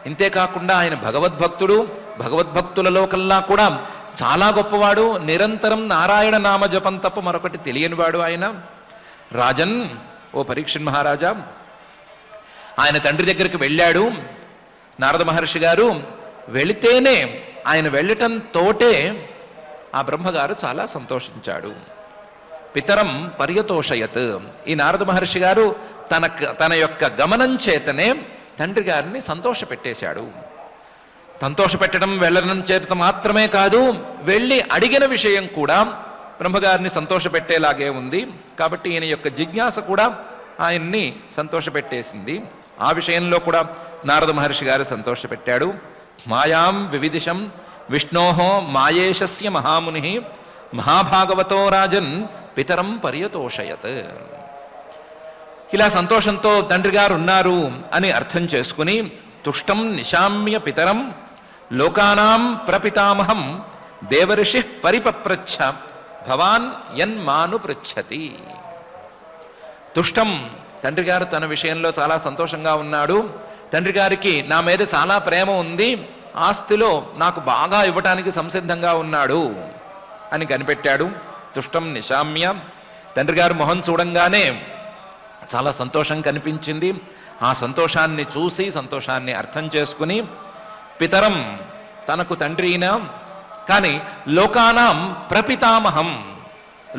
ఇంతేకాకుండా ఆయన భగవద్భక్తుడు. భగవద్భక్తులలో కల్లా కూడా చాలా గొప్పవాడు. నిరంతరం నారాయణ నామ జపం తప్ప మరొకటి తెలియనివాడు ఆయన. రాజన్, ఓ పరీక్షణ్ మహారాజా, ఆయన తండ్రి దగ్గరికి వెళ్ళాడు నారద మహర్షి గారు. వెళితేనే, ఆయన వెళ్ళటంతోటే ఆ బ్రహ్మగారు చాలా సంతోషించాడు. పితరం పర్యతోషయత్, ఈ నారద మహర్షి గారు తన యొక్క గమనం చేతనే తండ్రి గారిని సంతోషపెట్టేశాడు. సంతోషపెట్టడం వెళ్ళడం చేత మాత్రమే కాదు, వెళ్ళి అడిగిన విషయం కూడా బ్రహ్మగారిని సంతోషపెట్టేలాగే ఉంది. కాబట్టి ఈయన యొక్క జిజ్ఞాస కూడా ఆయన్ని సంతోషపెట్టేసింది. ఆ విషయంలో కూడా నారద మహర్షి గారు సంతోషపెట్టాడు. మాయాం వివిదిశం విష్ణోహో మాయేషస్య మహాముని మహాభాగవతో రాజన్ పితరం పర్యతోషయత్. ఇలా సంతోషంతో తండ్రి గారు ఉన్నారు అని అర్థం చేసుకుని తుష్టం నిశామ్య పితరం లోకానాం ప్రపితామహం దేవర్షి పరిపప్రచ్ఛ భవాన్ యన్మాను పృచ్ఛతి. తుష్టం, తండ్రి గారు తన విషయంలో చాలా సంతోషంగా ఉన్నాడు. తండ్రి గారికి నా మీద చాలా ప్రేమ ఉంది, ఆస్తిలో నాకు బాగా ఇవ్వటానికి సంసిద్ధంగా ఉన్నాడు అని కనిపెట్టాడు. తుష్టం నిశామ్య, తండ్రి గారు మొహం చూడంగానే చాలా సంతోషం కనిపించింది. ఆ సంతోషాన్ని చూసి సంతోషాన్ని అర్థం చేసుకుని పితరం, తనకు తండ్రి అయినా కానీ లోకానాం ప్రపితామహం,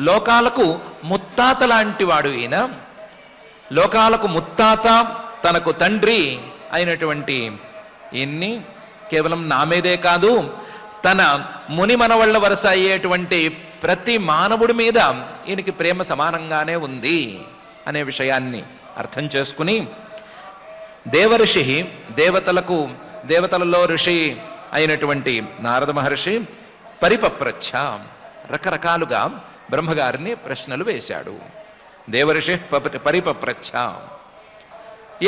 లోకాలకు ముత్తాత లాంటి వాడు ఈయన. లోకాలకు ముత్తాత, తనకు తండ్రి అయినటువంటి ఈయన్ని కేవలం నా మీదే కాదు, తన ముని మనవళ్ళ వరుస అయ్యేటువంటి ప్రతి మానవుడి మీద ఈయనకి ప్రేమ సమానంగానే ఉంది అనే విషయాన్ని అర్థం చేసుకుని దేవర్షి, దేవతలలో ఋషి అయినటువంటి నారద మహర్షి పరిపప్రచ్ఛ, రకరకాలుగా బ్రహ్మగారిని ప్రశ్నలు వేశాడు. దేవర్షి పరిపప్రచ్ఛ,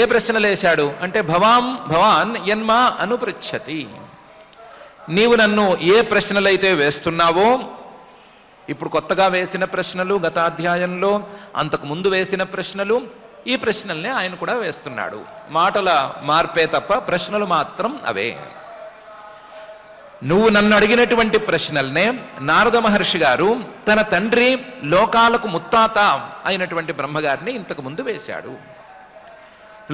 ఏ ప్రశ్నలు వేశాడు అంటే భవాన్ యన్మా అనుపృచ్ఛతి, నీవు నన్ను ఏ ప్రశ్నలైతే వేస్తున్నావో, ఇప్పుడు కొత్తగా వేసిన ప్రశ్నలు గత అధ్యాయంలో, అంతకు ముందు వేసిన ప్రశ్నలు, ఈ ప్రశ్నల్నే ఆయన కూడా వేస్తున్నాడు. మాటల మార్పే తప్ప ప్రశ్నలు మాత్రం అవే. నువ్వు నన్ను అడిగినటువంటి ప్రశ్నల్నే నారద మహర్షి గారు తన తండ్రి లోకాలకు ముత్తాత అయినటువంటి బ్రహ్మగారిని ఇంతకు ముందు వేశాడు.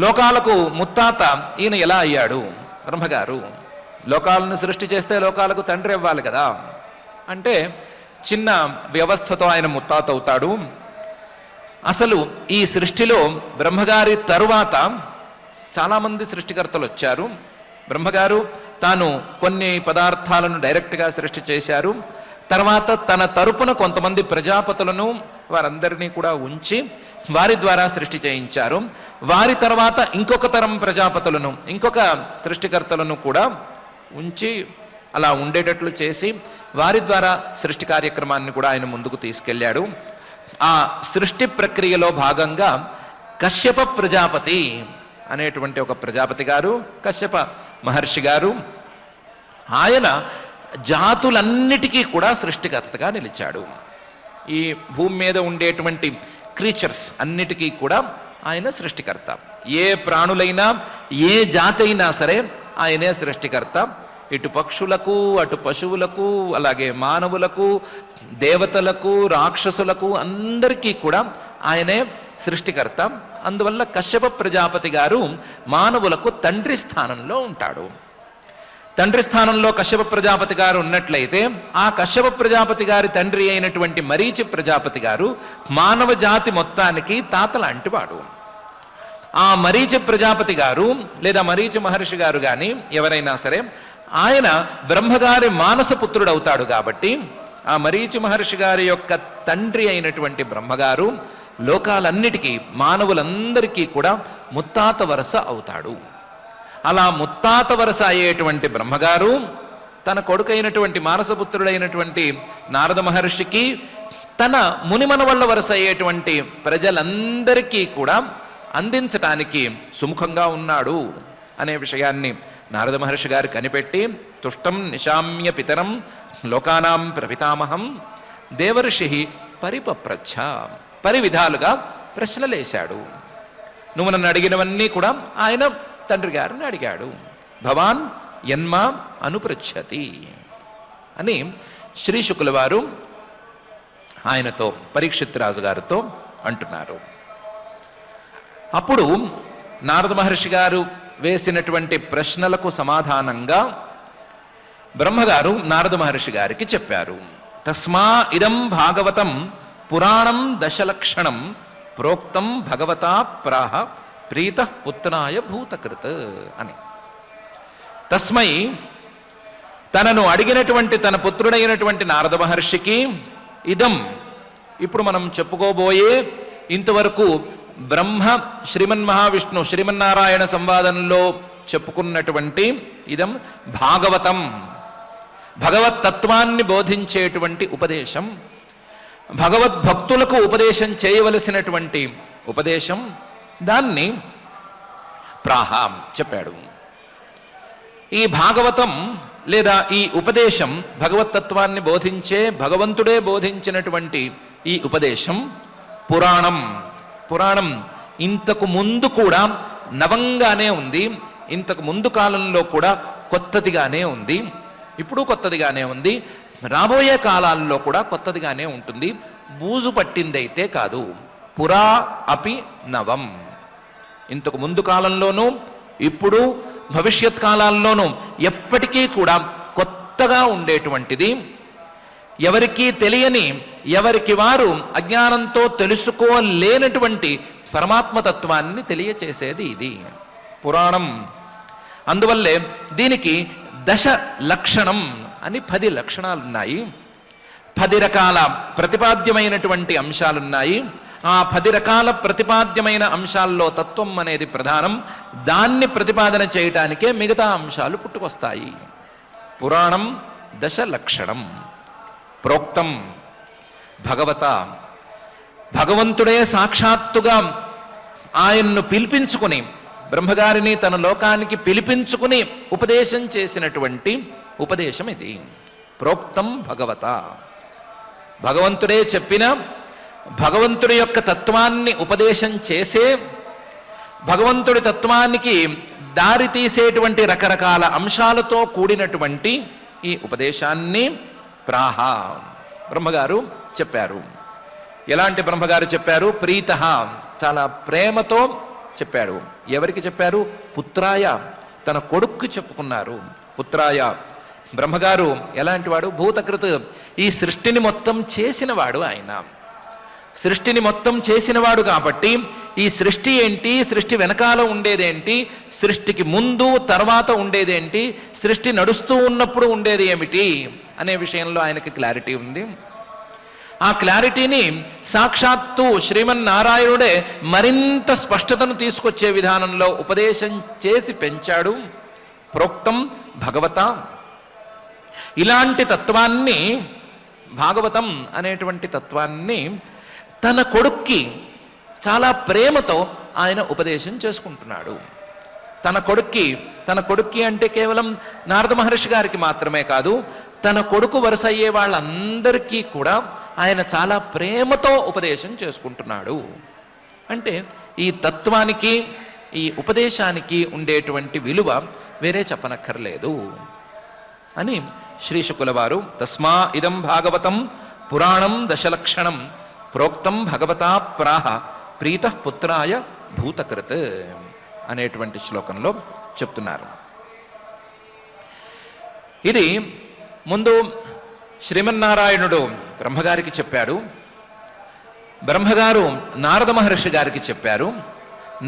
లోకాలకు ముత్తాత ఈయన ఎలా అయ్యాడు? బ్రహ్మగారు లోకాలను సృష్టి చేస్తే లోకాలకు తండ్రి అవ్వాలి కదా. అంటే చిన్న వ్యవస్థతో ఆయన ముత్తాత అవుతాడు. అసలు ఈ సృష్టిలో బ్రహ్మగారి తరువాత చాలామంది సృష్టికర్తలు వచ్చారు. బ్రహ్మగారు తాను కొన్ని పదార్థాలను డైరెక్ట్గా సృష్టి చేశారు. తర్వాత తన తరపున కొంతమంది ప్రజాపతులను వారందరినీ కూడా ఉంచి వారి ద్వారా సృష్టి చేయించారు. వారి తర్వాత ఇంకొక తరం ప్రజాపతులను, ఇంకొక సృష్టికర్తలను కూడా ఉంచి అలా ఉండేటట్లు చేసి వారి ద్వారా సృష్టి కార్యక్రమాన్ని కూడా ఆయన ముందుకు తీసుకెళ్ళాడు. ఆ సృష్టి ప్రక్రియలో భాగంగా కశ్యప ప్రజాపతి అనేటువంటి ఒక ప్రజాపతి గారు, కశ్యప మహర్షి గారు, ఆయన జాతులన్నిటికీ కూడా సృష్టికర్తగా నిలిచాడు. ఈ భూమి మీద ఉండేటువంటి క్రీచర్స్ అన్నిటికీ కూడా ఆయన సృష్టికర్త. ఏ ప్రాణులైనా ఏ జాతి అయినా సరే ఆయనే సృష్టికర్త. ఇటు పక్షులకు, అటు పశువులకు, అలాగే మానవులకు, దేవతలకు, రాక్షసులకు అందరికీ కూడా ఆయనే సృష్టికర్త. అందువల్ల కశ్యప ప్రజాపతి గారు మానవులకు తండ్రి స్థానంలో ఉంటాడు. తండ్రి స్థానంలో కశ్యప ప్రజాపతి గారు ఉన్నట్లయితే ఆ కశ్యప ప్రజాపతి గారి తండ్రి అయినటువంటి మరీచి ప్రజాపతి గారు మానవ జాతి మొత్తానికి తాత లాంటివాడు. ఆ మరీచి ప్రజాపతి గారు లేదా మరీచి మహర్షి గారు కానీ ఎవరైనా సరే ఆయన బ్రహ్మగారి మానసపుత్రుడు అవుతాడు. కాబట్టి ఆ మరీచి మహర్షి గారి యొక్క తండ్రి అయినటువంటి బ్రహ్మగారు లోకాలన్నిటికీ, మానవులందరికీ కూడా ముత్తాత వరస అవుతాడు. అలా ముత్తాత వరస అయ్యేటువంటి బ్రహ్మగారు తన కొడుకైనటువంటి మానసపుత్రుడైనటువంటి నారద మహర్షికి తన మునిమనవళ్ళ వరస అయ్యేటువంటి ప్రజలందరికీ కూడా అందించటానికి సుముఖంగా ఉన్నాడు అనే విషయాన్ని నారద మహర్షి గారు కనిపెట్టి తుష్టం నిశామ్య పితరం లోకానాం ప్రపితామహం దేవర్షి పరిపప్రచ్ఛ, పరివిధాలుగా ప్రశ్నలేశాడు. నువ్వు నన్ను అడిగినవన్నీ కూడా ఆయన తండ్రి గారిని అడిగాడు. భవాన్ యన్మా అనుపృచ్ఛతి అని శ్రీ శుకుల వారు ఆయనతో, పరీక్షిత్ రాజు గారితో అంటున్నారు. అప్పుడు నారద మహర్షి గారు వేసినటువంటి ప్రశ్నలకు సమాధానంగా బ్రహ్మగారు నారద మహర్షి గారికి చెప్పారు. తస్మా ఇదం భాగవతం పురాణం దశలక్షణం ప్రోక్తం భగవతా ప్రాహ ప్రీత పుత్రాయ భూతకృత్ అని. తస్మై తనను అడిగినటువంటి తన పుత్రుడైనటువంటి నారద మహర్షికి ఇదం, ఇప్పుడు మనం చెప్పుకోబోయే ఇంతవరకు బ్రహ్మ శ్రీమన్ మహావిష్ణు శ్రీమన్నారాయణ సంవాదంలో చెప్పుకున్నటువంటి ఇదం భాగవతం, భగవత్తత్వాన్ని బోధించేటువంటి ఉపదేశం, భగవద్భక్తులకు ఉపదేశం చేయవలసినటువంటి ఉపదేశం, దాన్ని ప్రాహం చెప్పాడు. ఈ భాగవతం లేదా ఈ ఉపదేశం, భగవత్తత్వాన్ని బోధించే భగవంతుడే బోధించినటువంటి ఈ ఉపదేశం పురాణం. పురాణం ఇంతకు ముందు కూడా నవంగానే ఉంది, ఇంతకు ముందు కాలంలో కూడా కొత్తదిగానే ఉంది, ఇప్పుడు కొత్తదిగానే ఉంది, రాబోయే కాలాల్లో కూడా కొత్తదిగానే ఉంటుంది. బూజు పట్టిందైతే కాదు. పురా అపి నవం, ఇంతకు ముందు కాలంలోనూ ఇప్పుడు భవిష్యత్ కాలాల్లోనూ ఎప్పటికీ కూడా కొత్తగా ఉండేటువంటిది. ఎవరికీ తెలియని, ఎవరికి వారు అజ్ఞానంతో తెలుసుకోలేనటువంటి పరమాత్మతత్వాన్ని తెలియచేసేది ఇది పురాణం. అందువల్లే దీనికి దశ లక్షణం అని 10 లక్షణాలున్నాయి, 10 రకాల ప్రతిపాద్యమైనటువంటి అంశాలున్నాయి. ఆ 10 రకాల ప్రతిపాద్యమైన అంశాల్లో తత్వం అనేది ప్రధానం. దాన్ని ప్రతిపాదన చేయటానికే మిగతా అంశాలు పుట్టుకొస్తాయి. పురాణం దశ లక్షణం ప్రోక్తం భగవత, భగవంతుడే సాక్షాత్తుగా ఆయన్ను పిలిపించుకుని, బ్రహ్మగారిని తన లోకానికి పిలిపించుకుని ఉపదేశం చేసినటువంటి ఉపదేశం ఇది. ప్రోక్తం భగవత, భగవంతుడే చెప్పిన, భగవంతుడి యొక్క తత్వాన్ని ఉపదేశం చేసే, భగవంతుడి తత్వానికి దారి తీసేటువంటి రకరకాల అంశాలతో కూడినటువంటి ఈ ఉపదేశాన్ని ప్రాహ బ్రహ్మగారు చెప్పారు. ఎలాంటి బ్రహ్మగారు చెప్పారు? ప్రీత, చాలా ప్రేమతో చెప్పాడు. ఎవరికి చెప్పారు? పుత్రాయ, తన కొడుక్కి చెప్పుకున్నారు. పుత్రాయ బ్రహ్మగారు ఎలాంటి వాడు? భూతకృత్, ఈ సృష్టిని మొత్తం చేసినవాడు ఆయన. సృష్టిని మొత్తం చేసినవాడు కాబట్టి ఈ సృష్టి ఏంటి, సృష్టి వెనకాల ఉండేదేంటి, సృష్టికి ముందు తర్వాత ఉండేదేంటి, సృష్టి నడుస్తూ ఉన్నప్పుడు ఉండేది ఏమిటి అనే విషయంలో ఆయనకి క్లారిటీ ఉంది. ఆ క్లారిటీని సాక్షాత్తు శ్రీమన్నారాయణుడే మరింత స్పష్టతను తీసుకొచ్చే విధానంలో ఉపదేశం చేసి పెంచాడు. ప్రోక్తం భగవత, ఇలాంటి తత్వాన్ని, భాగవతం అనేటువంటి తత్వాన్ని తన కొడుక్కి చాలా ప్రేమతో ఆయన ఉపదేశం చేసుకుంటున్నాడు. తన కొడుక్కి అంటే కేవలం నారద మహర్షి గారికి మాత్రమే కాదు, తన కొడుకు వరుస అయ్యే వాళ్ళందరికీ కూడా ఆయన చాలా ప్రేమతో ఉపదేశం చేసుకుంటున్నాడు. అంటే ఈ తత్వానికి, ఈ ఉపదేశానికి ఉండేటువంటి విలువ వేరే చెప్పనక్కర్లేదు అని శ్రీ శుకుల వారు తస్మా ఇదం భాగవతం పురాణం దశలక్షణం ప్రోక్తం భగవతా ప్రాహ ప్రీత పుత్రాయ భూతకృత్ అనేటువంటి శ్లోకంలో చెప్తున్నారు. ఇది ముందు శ్రీమన్నారాయణుడు బ్రహ్మగారికి చెప్పాడు, బ్రహ్మగారు నారద మహర్షి గారికి చెప్పారు.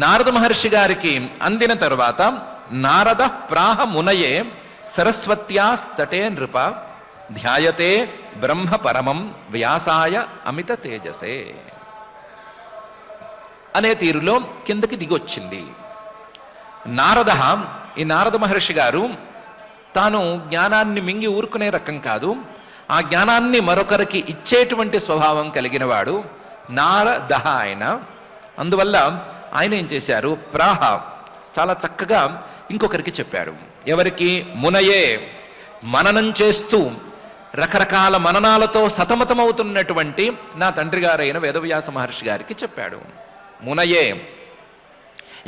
నారద మహర్షి గారికి అందిన తరువాత నారద ప్రాహ మునయే సరస్వత్యాస్తటే నృప ధ్యాయతే బ్రహ్మ పరమం వ్యాసాయ అమిత తేజసే అనే తీరులో కిందకి దిగొచ్చింది. ఈ నారద మహర్షి గారు తాను జ్ఞానాన్ని మింగి ఊరుకునే రకం కాదు, ఆ జ్ఞానాన్ని మరొకరికి ఇచ్చేటువంటి స్వభావం కలిగినవాడు నారద ఆయన. అందువల్ల ఆయన ఏం చేశారు, ప్రాహ చాలా చక్కగా ఇంకొకరికి చెప్పాడు. ఎవరికి? మునయే, మననం చేస్తూ రకరకాల మననాలతో సతమతమవుతున్నటువంటి నా తండ్రి గారైన వేదవ్యాస మహర్షి గారికి చెప్పాడు. మునయే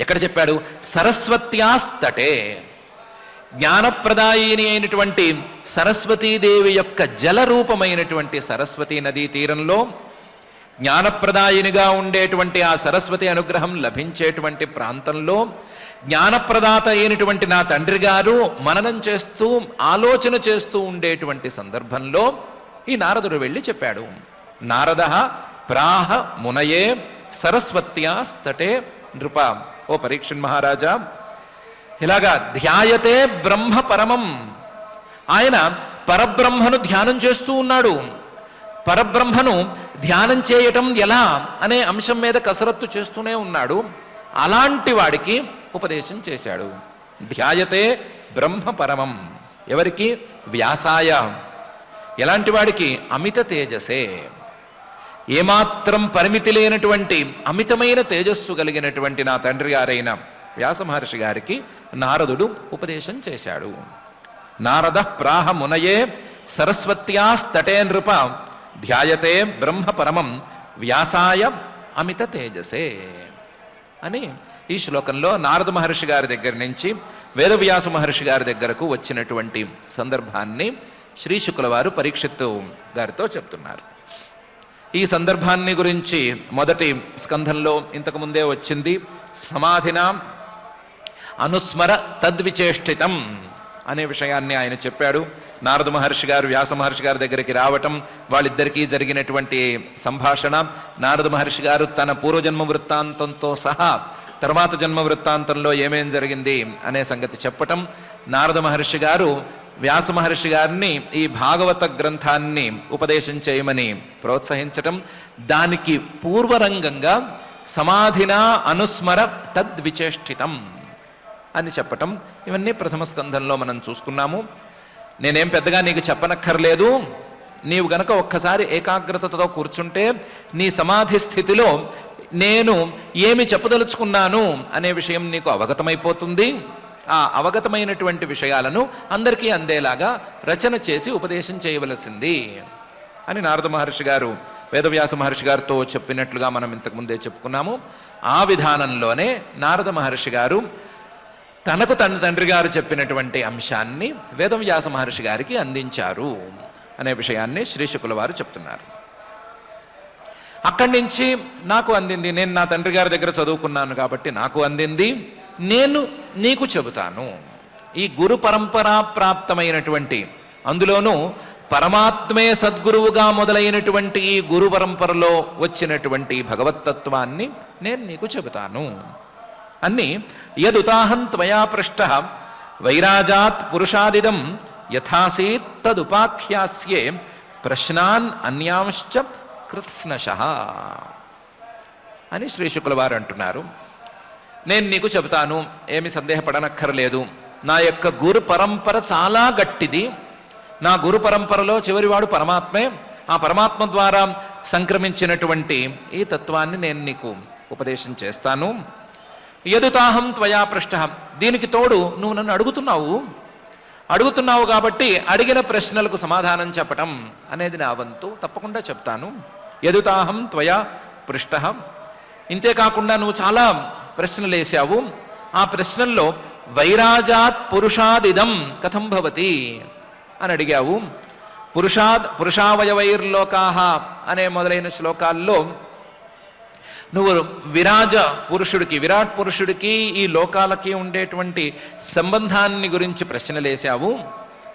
ఎక్కడ చెప్పాడు? సరస్వత్యాస్తటే, జ్ఞానప్రదాయిని అయినటువంటి సరస్వతీదేవి యొక్క జలరూపమైనటువంటి సరస్వతీ నదీ తీరంలో జ్ఞానప్రదాయినిగా ఉండేటువంటి ఆ సరస్వతి అనుగ్రహం లభించేటువంటి ప్రాంతంలో జ్ఞానప్రదాత అయినటువంటి నా తండ్రి గారు మననం చేస్తూ ఆలోచన చేస్తూ ఉండేటువంటి సందర్భంలో ఈ నారదుడు వెళ్ళి చెప్పాడు. నారద ప్రాహ మునయే సరస్వత్యాస్తటే నృప. ఓ పరీక్షణ్ మహారాజా, ఇలాగా ధ్యాయతే బ్రహ్మ పరమం, ఆయన పరబ్రహ్మను ధ్యానం చేస్తూ ఉన్నాడు. పరబ్రహ్మను ధ్యానం చేయటం ఎలా అనే అంశం మీద కసరత్తు చేస్తూనే ఉన్నాడు. అలాంటి వాడికి ఉపదేశం చేశాడు. ధ్యాయతే బ్రహ్మ పరమం, ఎవరికి? వ్యాసాయ. ఎలాంటి వాడికి? అమిత తేజసే, ఏమాత్రం పరిమితి లేనటువంటి అమితమైన తేజస్సు కలిగినటువంటి నా తండ్రి గారైన వ్యాస మహర్షి గారికి నారదుడు ఉపదేశం చేశాడు. నారద ప్రాహ మునయే సరస్వత్యాస్తటే నృప ధ్యాయతే బ్రహ్మ పరమం వ్యాసాయ అమిత తేజసే అని ఈ శ్లోకంలో నారద మహర్షి గారి దగ్గర నుంచి వేదవ్యాస మహర్షి గారి దగ్గరకు వచ్చినటువంటి సందర్భాన్ని శ్రీ శుకుల వారు పరీక్షిత్తు గారితో చెప్తున్నారు. ఈ సందర్భాన్ని గురించి మొదటి స్కంధంలో ఇంతకుముందే వచ్చింది. సమాధిన అనుస్మర తద్విచేష్టితం అనే విషయాన్ని ఆయన చెప్పాడు. నారద మహర్షి గారు వ్యాస మహర్షి గారి దగ్గరికి రావటం, వాళ్ళిద్దరికీ జరిగినటువంటి సంభాషణ, నారద మహర్షి గారు తన పూర్వజన్మ వృత్తాంతంతో సహా తర్వాత జన్మ వృత్తాంతంలో ఏమేం జరిగింది అనే సంగతి చెప్పటం, నారద మహర్షి గారు వ్యాస మహర్షి గారిని ఈ భాగవత గ్రంథాన్ని ఉపదేశం చేయమని ప్రోత్సహించటం, దానికి పూర్వరంగంగా సమాధిన అనుస్మర తద్విచేష్టితం అని చెప్పటం, ఇవన్నీ ప్రథమ స్కంధంలో మనం చూసుకున్నాము. నేనేం పెద్దగా నీకు చెప్పనక్కర్లేదు, నీవు గనక ఒక్కసారి ఏకాగ్రతతో కూర్చుంటే నీ సమాధి స్థితిలో నేను ఏమి చెప్పదలుచుకున్నాను అనే విషయం నీకు అవగతమైపోతుంది. ఆ అవగతమైనటువంటి విషయాలను అందరికీ అందేలాగా రచన చేసి ఉపదేశం చేయవలసింది అని నారద మహర్షి గారు వేదవ్యాస మహర్షి గారితో చెప్పినట్లుగా మనం ఇంతకుముందే చెప్పుకున్నాము. ఆ విధానంలోనే నారద మహర్షి గారు తనకు తన తండ్రి గారు చెప్పినటువంటి అంశాన్ని వేదవ్యాస మహర్షి గారికి అందించారు అనే విషయాన్ని శ్రీ శుకుల వారు చెప్తున్నారు. అక్కడి నుంచి నాకు అందింది, నేను నా తండ్రి గారి దగ్గర చదువుకున్నాను కాబట్టి నాకు అందింది, నేను నీకు చెబుతాను. ఈ గురు పరంపరా ప్రాప్తమైనటువంటి అందులోనూ పరమాత్మే సద్గురువుగా మొదలైనటువంటి ఈ గురు పరంపరలో వచ్చినటువంటి భగవత్తత్వాన్ని నేను నీకు చెబుతాను అన్ని యదుతాహం త్వయా పృష్ట వైరాజాత్ పురుషాదిదం యథాసీత్ తదుపాఖ్యాస్యే ప్రశ్నాన్ అన్యాంశ్చ కృత్స్నశః అని శ్రీ శుక్ల వారు అంటున్నారు. నేను నీకు చెబుతాను, ఏమి సందేహపడనక్కర్లేదు. నా యొక్క గురు పరంపర చాలా గట్టిది. నా గురు పరంపరలో చివరివాడు పరమాత్మే. ఆ పరమాత్మ ద్వారా సంక్రమించినటువంటి ఈ తత్వాన్ని నేను నీకు ఉపదేశం చేస్తాను. యదుతాహం త్వయా పృష్ట, దీనికి తోడు నువ్వు నన్ను అడుగుతున్నావు కాబట్టి అడిగిన ప్రశ్నలకు సమాధానం చెప్పటం అనేది నా వంతు, తప్పకుండా చెప్తాను. యదుతాహం త్వయా పృష్ట, ఇంతేకాకుండా నువ్వు చాలా ప్రశ్నలు వేసావు. ఆ ప్రశ్నల్లో వైరాజాత్ పురుషాదిదం కథం భవతి అని అడిగావు. పురుషావయవైర్లోకాహ అనే మొదలైన శ్లోకాల్లో నువ్వు విరాట్ పురుషుడికి ఈ లోకాలకి ఉండేటువంటి సంబంధాన్ని గురించి ప్రశ్నలేసావు.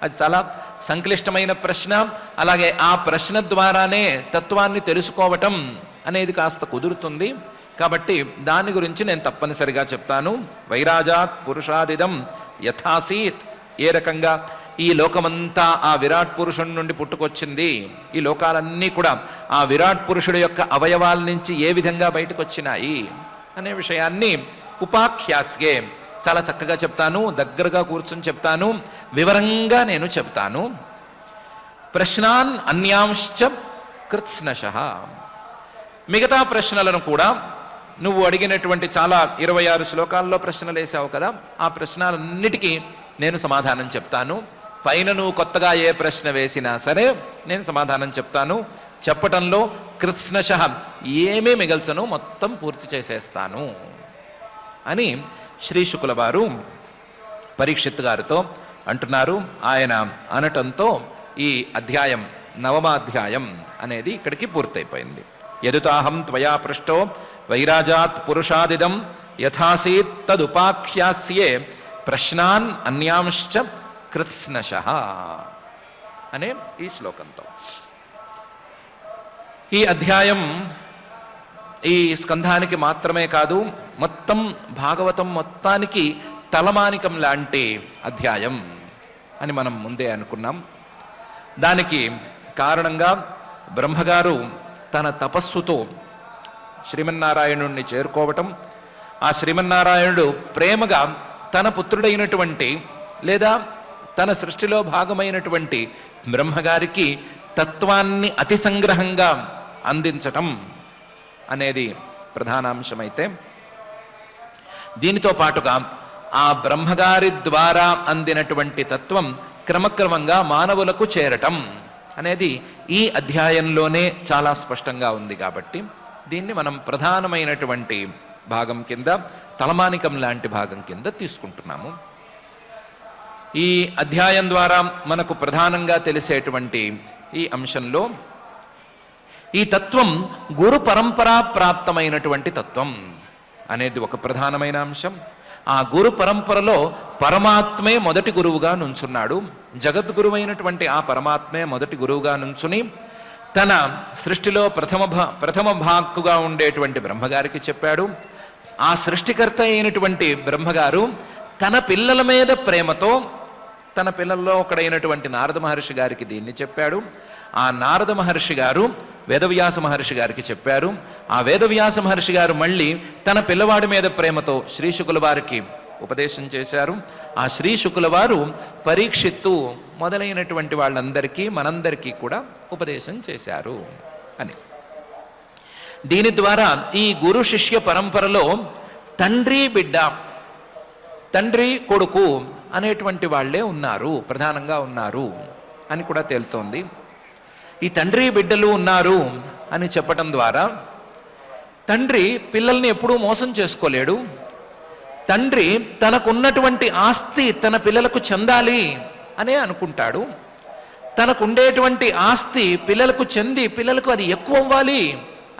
అది చాలా సంక్లిష్టమైన ప్రశ్న. అలాగే ఆ ప్రశ్న ద్వారానే తత్వాన్ని తెలుసుకోవటం అనేది కాస్త కుదురుతుంది. కాబట్టి దాని గురించి నేను తప్పనిసరిగా చెప్తాను. వైరాజాత్ పురుషాదిదం యథాసీత్, ఏ రకంగా ఈ లోకమంతా ఆ విరాట్ పురుషుడి నుండి పుట్టుకొచ్చింది, ఈ లోకాలన్నీ కూడా ఆ విరాట్ పురుషుడి యొక్క అవయవాల నుంచి ఏ విధంగా బయటకు వచ్చినాయి అనే విషయాన్ని ఉపాఖ్యాస్యే చాలా చక్కగా చెప్తాను, దగ్గరగా కూర్చొని చెప్తాను, వివరంగా నేను చెప్తాను. ప్రశ్నాన్ అన్యాంశ్చ కృత్స్నశః, మిగతా ప్రశ్నలను కూడా నువ్వు అడిగినటువంటి చాలా 26 శ్లోకాల్లో ప్రశ్నలు వేసావు కదా, ఆ ప్రశ్నలన్నిటికీ నేను సమాధానం చెప్తాను. పైన నువ్వు కొత్తగా ఏ ప్రశ్న వేసినా సరే నేను సమాధానం చెప్తాను. చెప్పటంలో కృత్స్నశః ఏమీ మిగల్చను, మొత్తం పూర్తి చేసేస్తాను అని శ్రీ శుకుల వారు పరీక్షిత్ గారితో అంటున్నారు. ఆయన అనటంతో ఈ అధ్యాయం 9వ అధ్యాయం అనేది ఇక్కడికి పూర్తయిపోయింది. యదుతాహం త్వయా పృష్టో వైరాజాత్ పురుషాదిదం యథాసీత్ తదుపాఖ్యాస్యే ప్రశ్నాన్ అన్యాంశ్చ కృత్స్నశః అనే ఈ శ్లోకంతో ఈ అధ్యాయం ఈ స్కంధానికి మాత్రమే కాదు, మొత్తం భాగవతం మొత్తానికి తలమానికం లాంటి అధ్యాయం అని మనం ముందే అనుకున్నాం. దానికి కారణంగా బ్రహ్మగారు తన తపస్సుతో శ్రీమన్నారాయణుణ్ణి చేరుకోవటం, ఆ శ్రీమన్నారాయణుడు ప్రేమగా తన పుత్రుడైనటువంటి లేదా తన సృష్టిలో భాగమైనటువంటి బ్రహ్మగారికి తత్వాన్ని అతి సంగ్రహంగా అందించటం అనేది ప్రధానాంశమైతే, దీనితో పాటుగా ఆ బ్రహ్మగారి ద్వారా అందినటువంటి తత్వం క్రమక్రమంగా మానవులకు చేరటం అనేది ఈ అధ్యాయంలోనే చాలా స్పష్టంగా ఉంది. కాబట్టి దీన్ని మనం ప్రధానమైనటువంటి భాగం కింద, తలమానికం లాంటి భాగం కింద తీసుకుంటున్నాము. ఈ అధ్యాయం ద్వారా మనకు ప్రధానంగా తెలిసేటువంటి ఈ అంశంలో ఈ తత్వం గురు పరంపరా ప్రాప్తమైనటువంటి తత్వం అనేది ఒక ప్రధానమైన అంశం. ఆ గురు పరంపరలో పరమాత్మే మొదటి గురువుగా నుంచున్నాడు. జగద్గురువైనటువంటి ఆ పరమాత్మే మొదటి గురువుగా నుంచుని తన సృష్టిలో ప్రథమ భాక్కుగా ఉండేటువంటి బ్రహ్మగారికి చెప్పాడు. ఆ సృష్టికర్త అయినటువంటి బ్రహ్మగారు తన పిల్లల మీద ప్రేమతో తన పిల్లల్లో ఒకడైనటువంటి నారద మహర్షి గారికి దీన్ని చెప్పాడు. ఆ నారద మహర్షి గారు వేదవ్యాస మహర్షి గారికి చెప్పారు. ఆ వేదవ్యాస మహర్షి గారు మళ్ళీ తన పిల్లవాడి మీద ప్రేమతో శ్రీ శుకుల వారికి ఉపదేశం చేశారు. ఆ శ్రీ శుకుల వారు పరీక్షిత్తు మొదలైనటువంటి వాళ్ళందరికీ మనందరికీ కూడా ఉపదేశం చేశారు అని. దీని ద్వారా ఈ గురు శిష్య పరంపరలో తండ్రి బిడ్డ, తండ్రి కొడుకు అనేటువంటి వాళ్ళే ఉన్నారు, ప్రధానంగా ఉన్నారు అని కూడా తేలుతోంది. ఈ తండ్రి బిడ్డలు ఉన్నారు అని చెప్పటం ద్వారా తండ్రి పిల్లల్ని ఎప్పుడూ మోసం చేసుకోలేడు. తండ్రి తనకున్నటువంటి ఆస్తి తన పిల్లలకు చెందాలి అనే అనుకుంటాడు. తనకుండేటువంటి ఆస్తి పిల్లలకు చెంది పిల్లలకు అది ఎక్కువ అవ్వాలి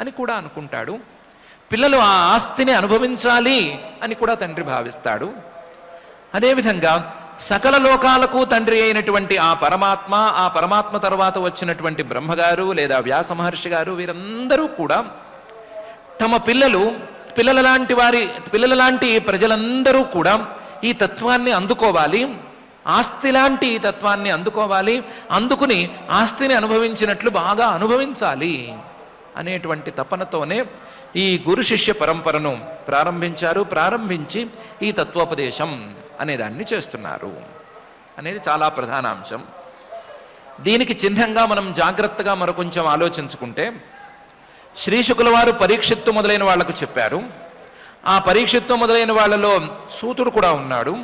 అని కూడా అనుకుంటాడు. పిల్లలు ఆ ఆస్తిని అనుభవించాలి అని కూడా తండ్రి భావిస్తాడు. అదేవిధంగా సకల లోకాలకు తండ్రి అయినటువంటి ఆ పరమాత్మ తర్వాత వచ్చినటువంటి బ్రహ్మగారు లేదా వ్యాస మహర్షి గారు వీరందరూ కూడా తమ పిల్లల లాంటి ప్రజలందరూ కూడా ఈ తత్వాన్ని అందుకోవాలి, ఆస్తి లాంటి ఈ తత్వాన్ని అందుకోవాలి, అందుకుని ఆస్తిని అనుభవించినట్లు బాగా అనుభవించాలి అనేటువంటి తపనతోనే ఈ గురు శిష్య పరంపరను ప్రారంభించి ఈ తత్వోపదేశం అనేదాన్ని చేస్తున్నారు అనేది చాలా ప్రధాన అంశం. దీనికి చిహ్నంగా మనం జాగ్రత్తగా మరికొంచెం ఆలోచించుకుంటే, శ్రీశుకుల వారు పరీక్షిత్తు మొదలైన వాళ్లకు చెప్పారు. ఆ పరీక్షిత్తు మొదలైన వాళ్ళలో సూతుడు కూడా ఉన్నాడు.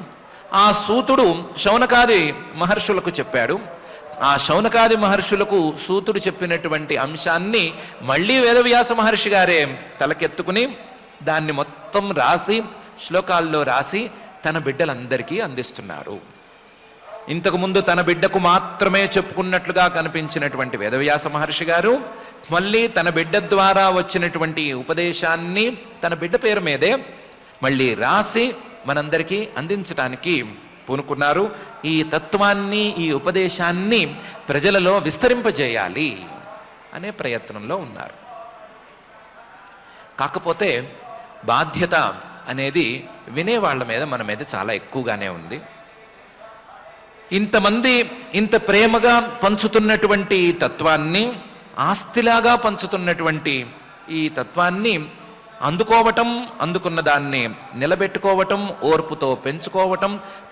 ఆ సూతుడు శౌనకాది మహర్షులకు చెప్పాడు. ఆ శౌనకాది మహర్షులకు సూతుడు చెప్పినటువంటి అంశాన్ని మళ్ళీ వేదవ్యాస మహర్షి గారే తలకెత్తుకుని దాన్ని మొత్తం రాసి శ్లోకాల్లో రాసి తన బిడ్డలందరికీ అందిస్తున్నారు. ఇంతకుముందు తన బిడ్డకు మాత్రమే చెప్పుకున్నట్లుగా కనిపించినటువంటి వేదవ్యాస మహర్షి గారు మళ్ళీ తన బిడ్డ ద్వారా వచ్చినటువంటి ఉపదేశాన్ని తన బిడ్డ పేరు మీదే మళ్ళీ రాసి మనందరికీ అందించటానికి పూనుకున్నారు. ఈ తత్వాన్ని, ఈ ఉపదేశాన్ని ప్రజలలో విస్తరింపజేయాలి అనే ప్రయత్నంలో ఉన్నారు. కాకపోతే బాధ్యత అనేది వినేవాళ్ల మీద మన మీద చాలా ఎక్కువగానే ఉంది. ఇంతమంది ఇంత ప్రేమగా పంచుతున్నటువంటి ఈ తత్వాన్ని, ఆస్తిలాగా పంచుతున్నటువంటి ఈ తత్వాన్ని అందుకోవటం, అందుకున్న దాన్ని నిలబెట్టుకోవటం, ఓర్పుతో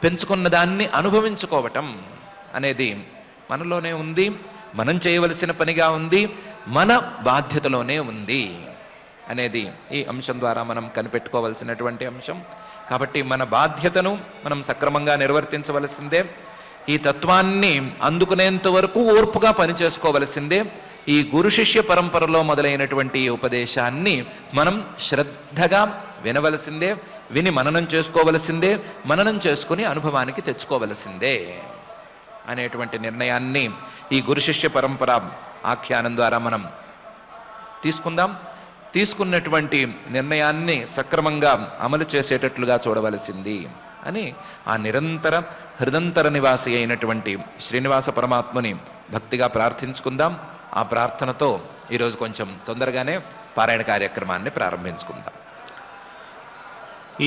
పెంచుకున్న దాన్ని అనుభవించుకోవటం అనేది మనలోనే ఉంది, మనం చేయవలసిన పనిగా ఉంది, మన బాధ్యతలోనే ఉంది అనేది ఈ అంశం ద్వారా మనం కనిపెట్టుకోవలసినటువంటి అంశం. కాబట్టి మన బాధ్యతను మనం సక్రమంగా నిర్వర్తించవలసిందే. ఈ తత్వాన్ని అందుకునేంత వరకు ఓర్పుగా పనిచేసుకోవలసిందే. ఈ గురు శిష్య పరంపరలో మొదలైనటువంటి ఉపదేశాన్ని మనం శ్రద్ధగా వినవలసిందే, విని మననం చేసుకోవలసిందే, మననం చేసుకుని అనుభవానికి తెచ్చుకోవలసిందే అనేటువంటి నిర్ణయాన్ని ఈ గురు శిష్య పరంపర ఆఖ్యానం ద్వారా మనం తీసుకున్నటువంటి నిర్ణయాన్ని సక్రమంగా అమలు చేసేటట్లుగా చూడవలసింది అని ఆ నిరంతర హృదంతర నివాసి అయినటువంటి శ్రీనివాస పరమాత్మని భక్తిగా ప్రార్థించుకుందాం. ఆ ప్రార్థనతో ఈరోజు కొంచెం తొందరగానే పారాయణ కార్యక్రమాన్ని ప్రారంభించుకుందాం.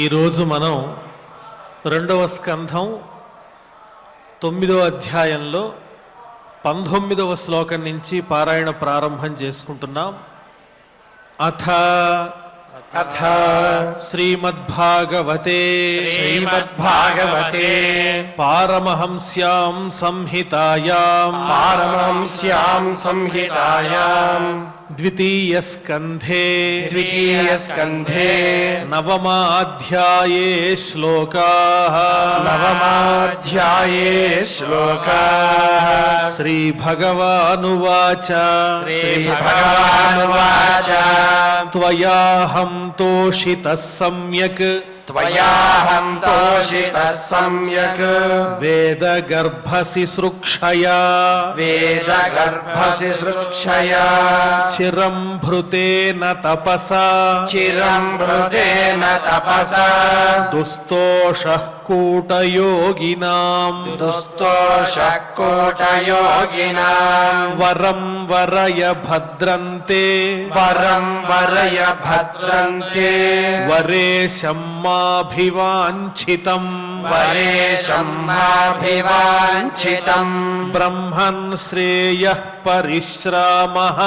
ఈరోజు మనం 2వ స్కంధం 9వ అధ్యాయంలో 19వ శ్లోకం నుంచి పారాయణ ప్రారంభం చేసుకుంటున్నాం. అథ శ్రీమద్భాగవతే పారమహంస్యాం సంహితాయాం ద్వితీయ స్కంధే నవమాధ్యాయే శ్లోకాః శ్రీభగవానువాచ త్వయాహం తోషితః సమ్యక్ వేదగర్భసి సృక్షయా చిరం భృతేన తపసా దుస్తోషః కూటయోగినాం వరం వరయ భద్రంతే వరేశం మాభివాంఛితం బ్రహ్మన్ శ్రేయః పరిశ్రామః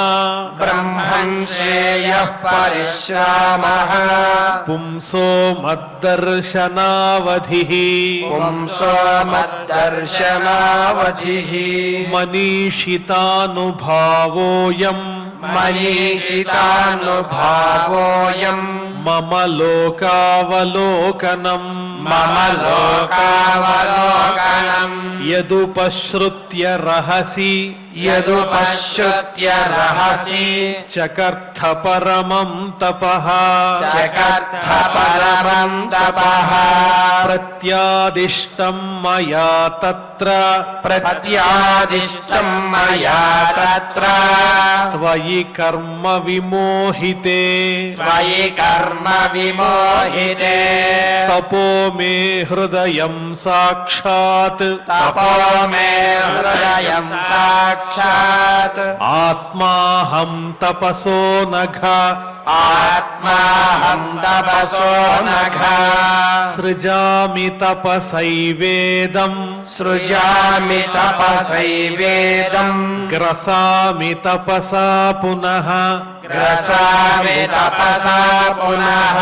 పుంసో మద్దర్శనావధిః మనీషితానుభావోయం మమ లోకావలోకనం యదుపశ్రుత్య రహసి చకర్థ పరమం తపః ప్రత్యాదిష్టం మయా తత్ర త్వయి కర్మ విమోహితే తపో మే హృదయం సాక్షాత్ तपो मे हृदयं साक्षात् ఆత్మాహం తపసో నఘ आत्माहं तपसो नघ సృజామి తపసైవేదం सृजामि तपसैवेदम् గ్రసామి తపసా పునః ग्रसामि तपसा पुनः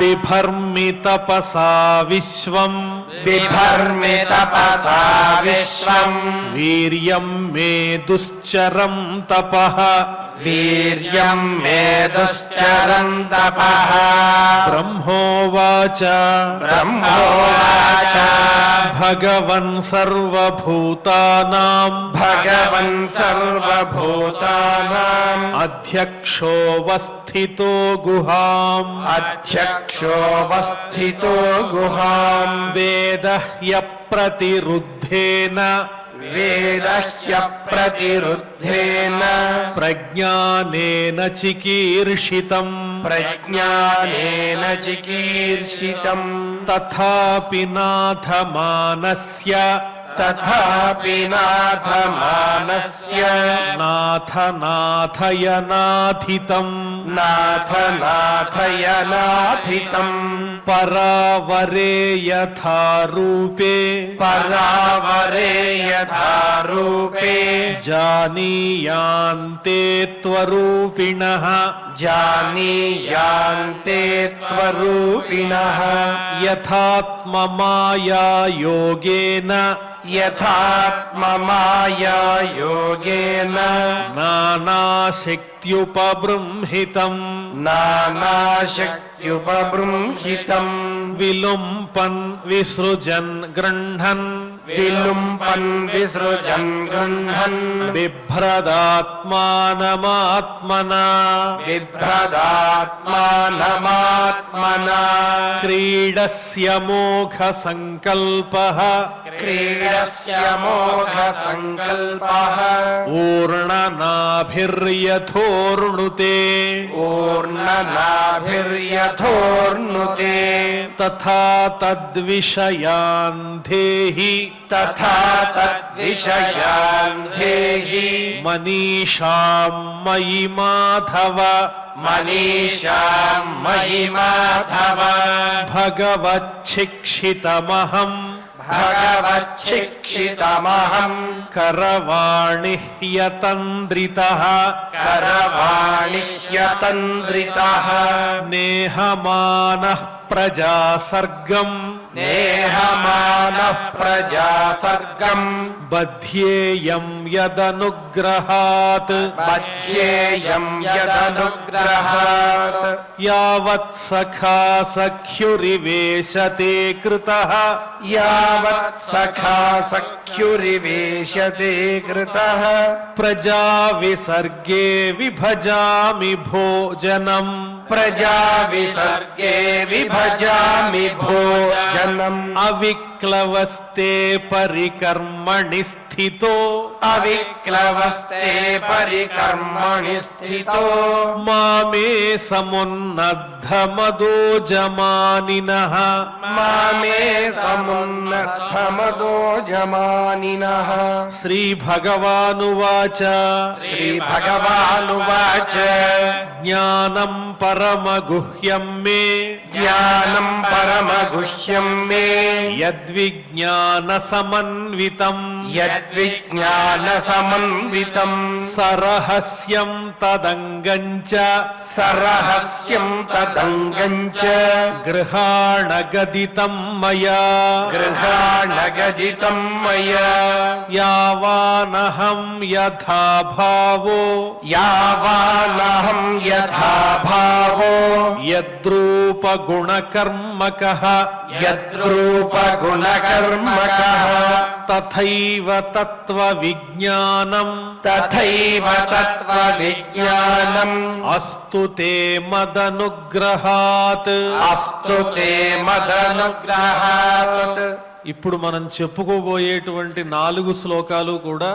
బిభర్మి తపసా విశ్వం बिभर्मि तपसा विश्वम् వీర్యం మే దుశ్చరం తపః वीर्यं मे दुश्चरं तपः బ్రహ్మోవాచ ब्रह्मोवाच భగవన్ సర్వభూతానాం भगवन् सर्वभूतानाम् అధ్యక్షోవస్థితో గుహాం अध्यक्षोऽवस्थितो गुहाम् వేద ప్రతిరుద్ధేన वेदह्य प्रतिरुद्धेन ప్రజ్ఞానేన చికీర్షితం प्रज्ञानेन चिकीर्षितम् తథాపి నాథమానస్య तथापि नाथमानस्य నాథనాథయనాథితం नाथनाथयनाथितम् పరావరే యథా రూపే परावरे यथा रूपे జానీయాంతే త్వరూపిణః जानीयान्ते त्वरूपिणः యథాత్మమాయా యోగేన यथात्ममाया योगेन నానాశక్త్యుపబృంహితం नानाशक्त्युपबृंहितम् విలుంపన్ విసృజన్ గృహ్ణన్ विलुम्पन् विसृजन् गृह्णन् బిభ్రదాత్మానమాత్మనా बिभ्रदात्मानमात्मना క్రీడస్య మోఘ సంకల్పః क्रीडस्य मोघसङ्कल्पः ఊర్ణనాభిర్యథోర్ణుతే ऊर्णनाभिर्यथोर्नुते తథా తద్విషయాన్ ధేహి तथा तद्विषयान् धेहि మనీషాం మయి మాధవ मनीषां मयि माधव భగవచ్చిక్షితమహం भगवच्छिक्षितमहम् కరవాణి హ్యతంద్రితః करवाणिह्यतन्द्रितः నేహమానః ప్రజాసర్గం नेहमानः प्रजासर्गम् బధ్యేయం యదనుగ్రహాత్ बध्येयं यदनुग्रहात् యావత్ సఖా సఖ్యురివేశతే కృతః यावत् सखा सख्युरिवेशते कृतः ప్రజా విసర్గే విభజామి భోజనం प्रजा विसर्गे विभजामि भोजनम् అవిక్లవస్తే పరికర్మణి స్థితో अविक्लवस्ते परिकर्मणि स्थितो మామే సమున్నద్ధమదోజమానినః मामे समुन्नतमदो जमानिनः శ్రీభగవానువాచ श्रीभगवानुवाच జ్ఞానం పరమగుహ్యం మే ज्ञानं परमगुह्यं मे యద్విజ్ఞాన సమన్వితం यद्विज्ञानसमन्वितम् సరహస్యం తదంగంచ सरहस्यं तदङ्गम् च గృహాణగదితం మయా गृहाणगदितं मया యావానహం యథా భావో यावानहं यथा भावो యద్రూపగుణకర్మకః यद्रूपगुणकर्मकः తథైవ తత్వవిజ్ఞానం तथैव तत्त्वविज्ञानम् అస్తు తే మదనుగ్రహాత్. अस्तु ते मदनुग्रहात् ఇప్పుడు మనం చెప్పుకోబోయేటువంటి 4 శ్లోకాలు కూడా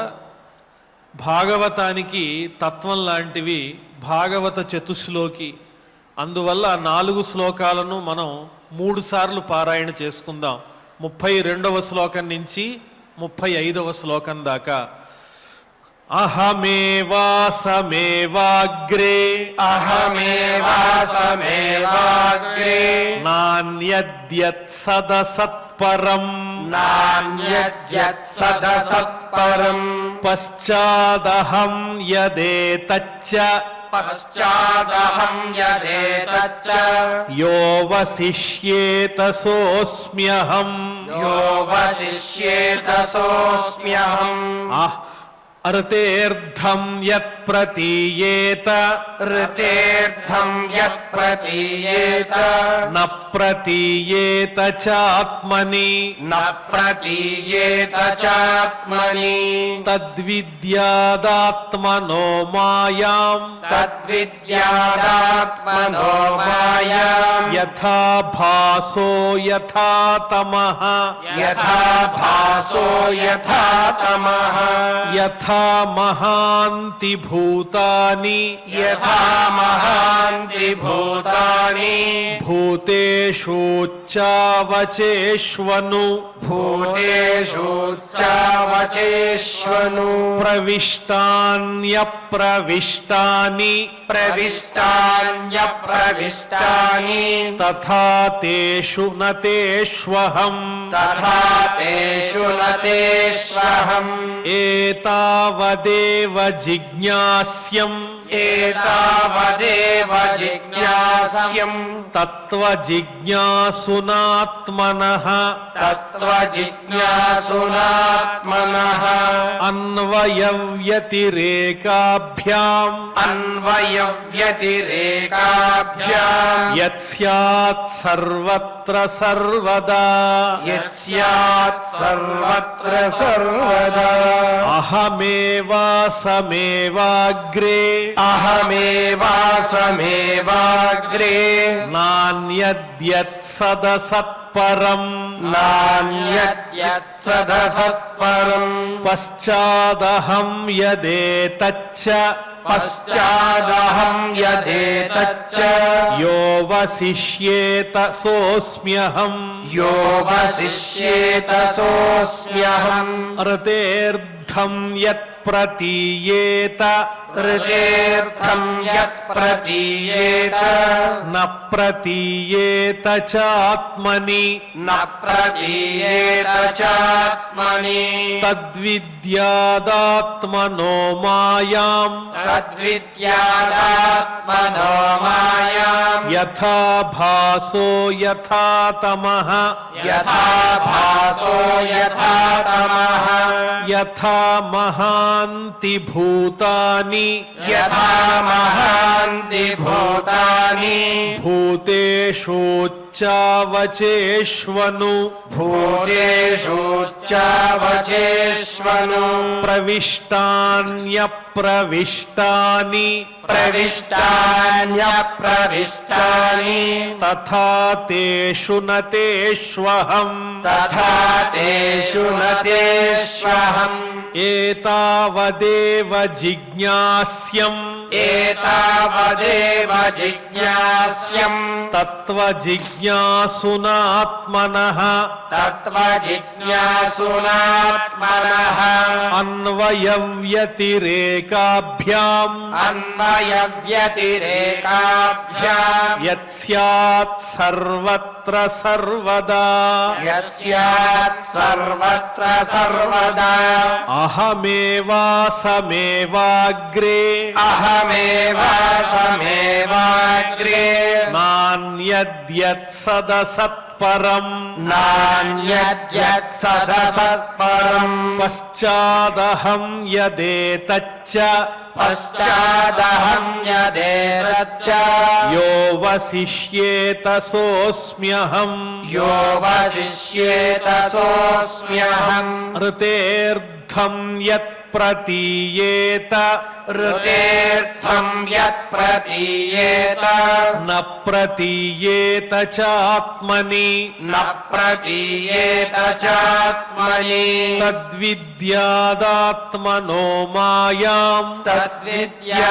భాగవతానికి తత్వం లాంటివి, భాగవత చతుశ్లోకి. అందువల్ల 4 శ్లోకాలను మనం 3 సార్లు పారాయణ చేసుకుందాం. 32వ శ్లోకం నుంచి 35వ శ్లోకం దాకా. అహమేవాసమేవాగ్రే అహమేవాసమేవాగ్రే నాన్యద్యత్సదసత్పరం నాన్యద్యత్సదసత్పరం పశ్చాదహం యదేతచ్చ పశ్చాదహం యదేతచ్చ యో వసిష్యేత సోస్మ్యహం యో వసిష్యేత సోస్మ్యహం అర్తేర్థం యత్ ప్రతీయేత ఋతేర్థం యత్ ప్రతీయేత న ప్రతీయేత చాత్మని న ప్రతీయేత చాత్మని తద్విద్యాదాత్మనో మాయాం తద్విద్యాదాత్మనో మాయాం యథా భాసో యథా తమః యథా భాసో యథా తమః యథా మహాంతి భూతాని యథా మహాంతి భూతాని భూతేషూచ్చావచేష్వను భూతేషు చావచేష్వను ప్రవిష్టాన్యప్రవిష్టాని ప్రవిష్టాన్యప్రవిష్టాని తథా తేషు నతేష్వహం తథా తేషు నతేష్వహం ఏతావదేవ జిజ్ఞాస్యం ఏతావదేవ జిజ్ఞాస్యం తత్వజిజ్ఞాసునాత్మనః తత్వజిజ్ఞాసునాత్మనః అన్వయవ్యతిరేకాభ్యాం అన్వయవ్యతిరేకాభ్యాం యత్స్యాత్ సర్వత్ర సర్వదా యత్స్యాత్ సర్వత్ర సర్వదా అహమేవాసమేవాగ్రే అహమేవాసమేవాగ్రే నాన్యద్యత్సదసత్పరం నాన్యద్యత్సదసత్పరం పశ్చాదహం యదేతచ్చ పశ్చాదహం యదేతచ్చ యో వసిష్యేత సోస్మ్యహం యో వసిష్యేత సోస్మ్యహం ఋతేర్థం యత్ ప్రతీయేత ఋతేర్థం యత్ ప్రతీయేత న ప్రతీయేత చాత్మని న ప్రతీయేత చాత్మని తద్విద్యాదాత్మనో మాయాం తద్విద్యాదాత్మనో మాయాం యథా భాసో యథా తమః యథా భాసో యథా తమః యథా మహాంతి భూతాని యథా మహాంతి భూతాని భూతేషూచ్చావచేష్వను భూతేషు చావచేష్వను ప్రవిష్టాన్యప్రవిష్టాని ప్రవిష్టాన్యప్రవిష్టాని తథా తేషు నతేష్వహం తథా తేషు నతేష్వహం ఏతావదేవ జిజ్ఞాస్యం ఏతావదేవ జిజ్ఞాస్యం తత్వజిజ్ఞాసునాత్మనః తత్వజిజ్ఞాసునాత్మనః అన్వయవ్యతిరేకాభ్యాం అన్వయవ్యతిరేకాభ్యాం యత్స్యాత్ సర్వత్ర సర్వదా యస్యాత్ సర్వత్ర సర్వదా అహమేవాసమేవాగ్రే అహమేవాసమేవాగ్రే నాన్యద్యత్సదసత్పరం నాన్యద్యత్సదసత్పరం పశ్చాదహం యదేతచ్చ పశ్చాదహం యదేతచ్చ యో వసిష్యేత సోస్మ్యహం యో వసిష్యేత సోస్మ్యహం ఋతేర్థం యత్ प्रतीयेत ऋतेर्थं यत् प्रतीयेत न प्रतीयेत चात्मनि न प्रतीयेत चात्मनि तद्विद्यादात्मनो मायाम् तद्विद्यादात्मनो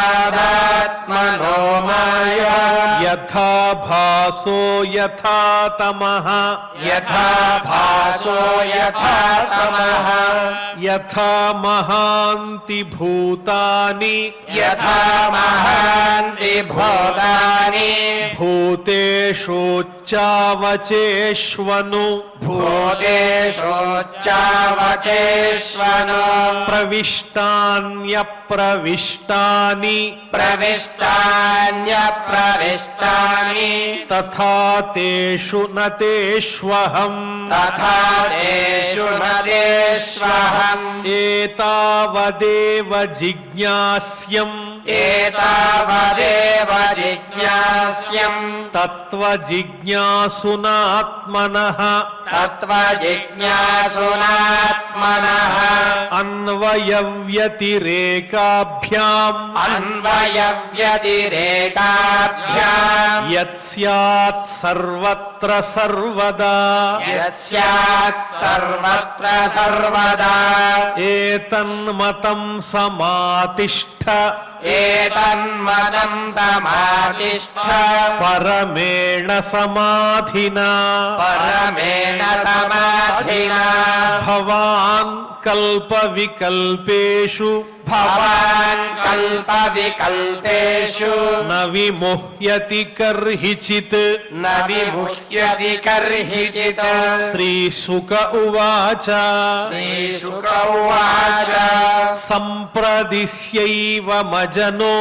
माया यथा भासो यथा तमः यथा भासो यथा तमः यथा महान्ति भूतानि यथा महान्ति भूतानि भूतेषोच्चावचेष्वनु भूतेषोच्चावचेष्वनु प्रविष्टान्यप्रविष्टानि प्रविष्टान्यप्रविष्टानि तथा तेषु न तेष्वहम् तथा तेषु न तेष्वहम् एतावदेव जिज्ञास्यम् एतावदेव जिज्ञास्यम् तत्त्वजिज्ञासुनात्मनः तत्त्वजिज्ञासुनात्मनः अन्वयव्यतिरेकाभ्याम् अन्वयव्यतिरेकाभ्याम् यत् स्यात् सर्वत्र सर्वदा यस्यात् सर्वत्र सर्वदा एतन्मतं समातिष्ठ एतन्मतं समातिष्ठ परमेण समाधिना परमेण समाधिना भवान् कल्पविकल्पेषु भवान् कल्पविकल्पेषु न विमुह्यति कर्हिचित् न विमुह्यति कर्हिचित् श्रीशुक उवाच श्रीशुक उवाच सम्प्रदिश्यैव मजनो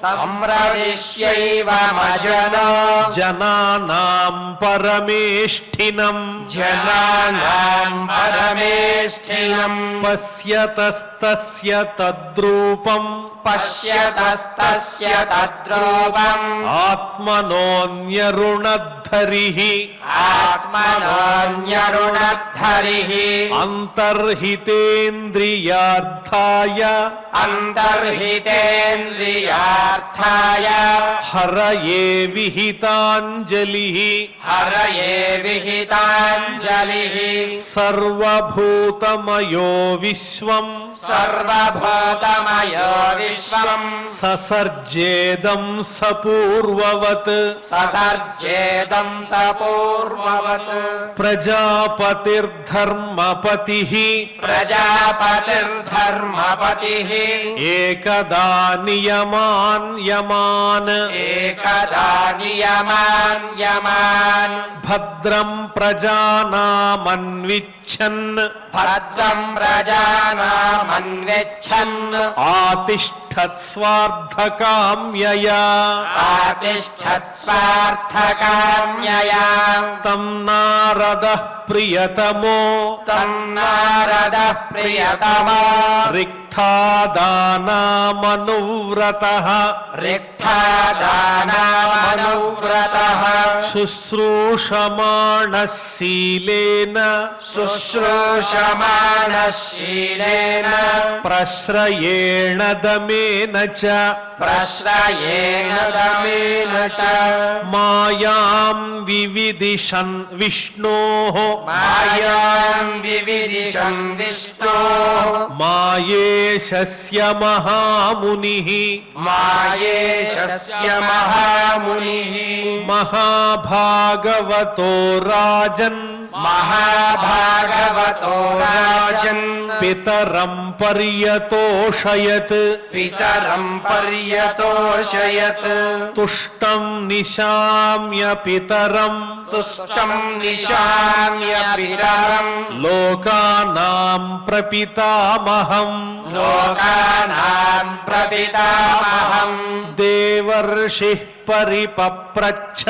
सम्प्रदिश्यैव मजनो जनानां परमेष्ठिनम् जनानां परमेष्ठिनम् पश्यतस्तस्य तद्रूपम् पश्यतस्तस्य तद्रूपम् आत्मनोऽन्यरुणद्धरिः आत्मनोऽन्यरुणद्धरिः अन्तर्हितेन्द्रियार्थाय अन्तर्हितेन्द्रियार्थाय हरये विहिताञ्जलिः हरये विहिताञ्जलिः सर्वभूतमयो विश्वम् सर्वभूतमयो विश्वम् ससर्जेदं सपूर्ववत् ससर्जेदं सपूर्ववत् प्रजापतिर्धर्मपतिः प्रजापतिर्धर्मपतिः एकदा नियमान् यमान् एकदा नियमान् यमान् भद्रं प्रजानामन्विच्छन् भद्रं प्रजानामन्विच्छन् आतिष्ठत् स्वार्थकाम्यया आतिष्ठत् स्वार्थकाम्यया तं नारदः प्रियतमो तं नारदः प्रियतमो रिक्थादानामनुव्रतः रिक्थादानामनुव्रतः शुश्रूषमाणः शीलेन शुश्रूषमाणः शीलेन प्रश्रयेण दमेन च प्रश्रयेण दमेन च मायां विविदिशन् विष्णोः मायां विविदिशन् विष्णोः मायेशस्य महामुनिः मायेशस्य महामुनिः महाभागवतो राजन् महाभागवतो राजन् पितरं पर्यतोषयत् पितरं पर्यतोषयत् तुष्टं निशाम्य पितरं तुष्टं निशाम्य पितरं लोकानां प्रपितामहम् लोकानां प्रपितामहम् देवर्षिः परिपप्रच्छ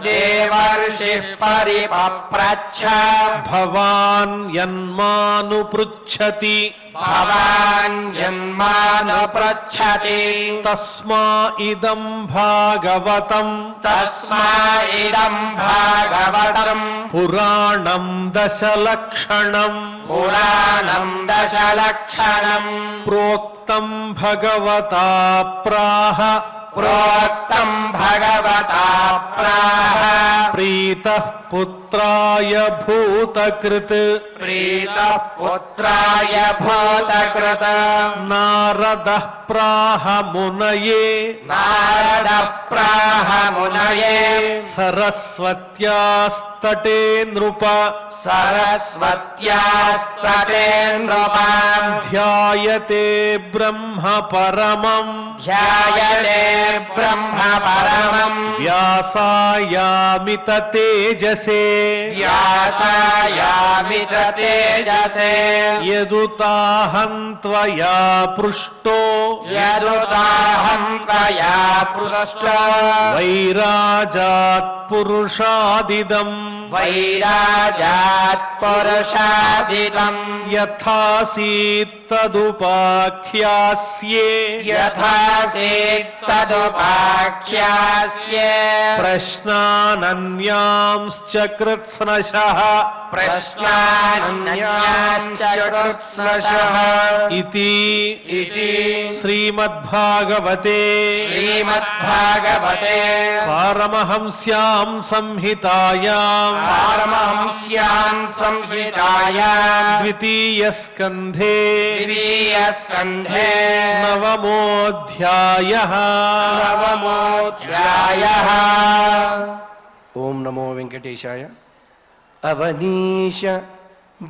देवर्षिः परिपप्रच्छ भवान् यन्मानुपृच्छति भवान् यन्मानुपृच्छति तस्मा इदं भागवतम् तस्मा इदं भागवतम् पुराणं दशलक्षणम् पुराणं दशलक्षणम् प्रोक्तं भगवता प्राह प्रोक्तं भगवता प्राह प्रीतः पुत्राय भूतकृत् प्रीतः पुत्राय भूतकृत नारदः प्राह मुनये नारदः प्राह मुनये सरस्वत्यास्तटे नृप सरस्वत्यास्तटे नृपाम् ध्यायते ब्रह्म परमम् ध्यायते ब्रह्म परमम् व्यासायामित तेजसे व्यासायामित तेजसे यदुताहं त्वया पृष्टो यदुताहं त्वया पृष्टो वैराजात् पुरुषादिदम् वैराजात् पुरुषादिदम् यथासीत् तदुपाख्यास्ये यथासीत् तदुपाख्यास्ये प्रश्नानन्यांश्च कृत्स्नशः प्रश्नान्यांश्च कृत्स्नशः इति इति श्रीमद्भागवते श्रीमद्भागवते पारमहंस्यां संहितायां पारमहंस्यां संहितायां द्वितीयस्कन्धे द्वितीयस्कन्धे नवमोऽध्यायः नवमोऽध्यायः। ఓం నమో వెంకటేశాయ. అవనీశ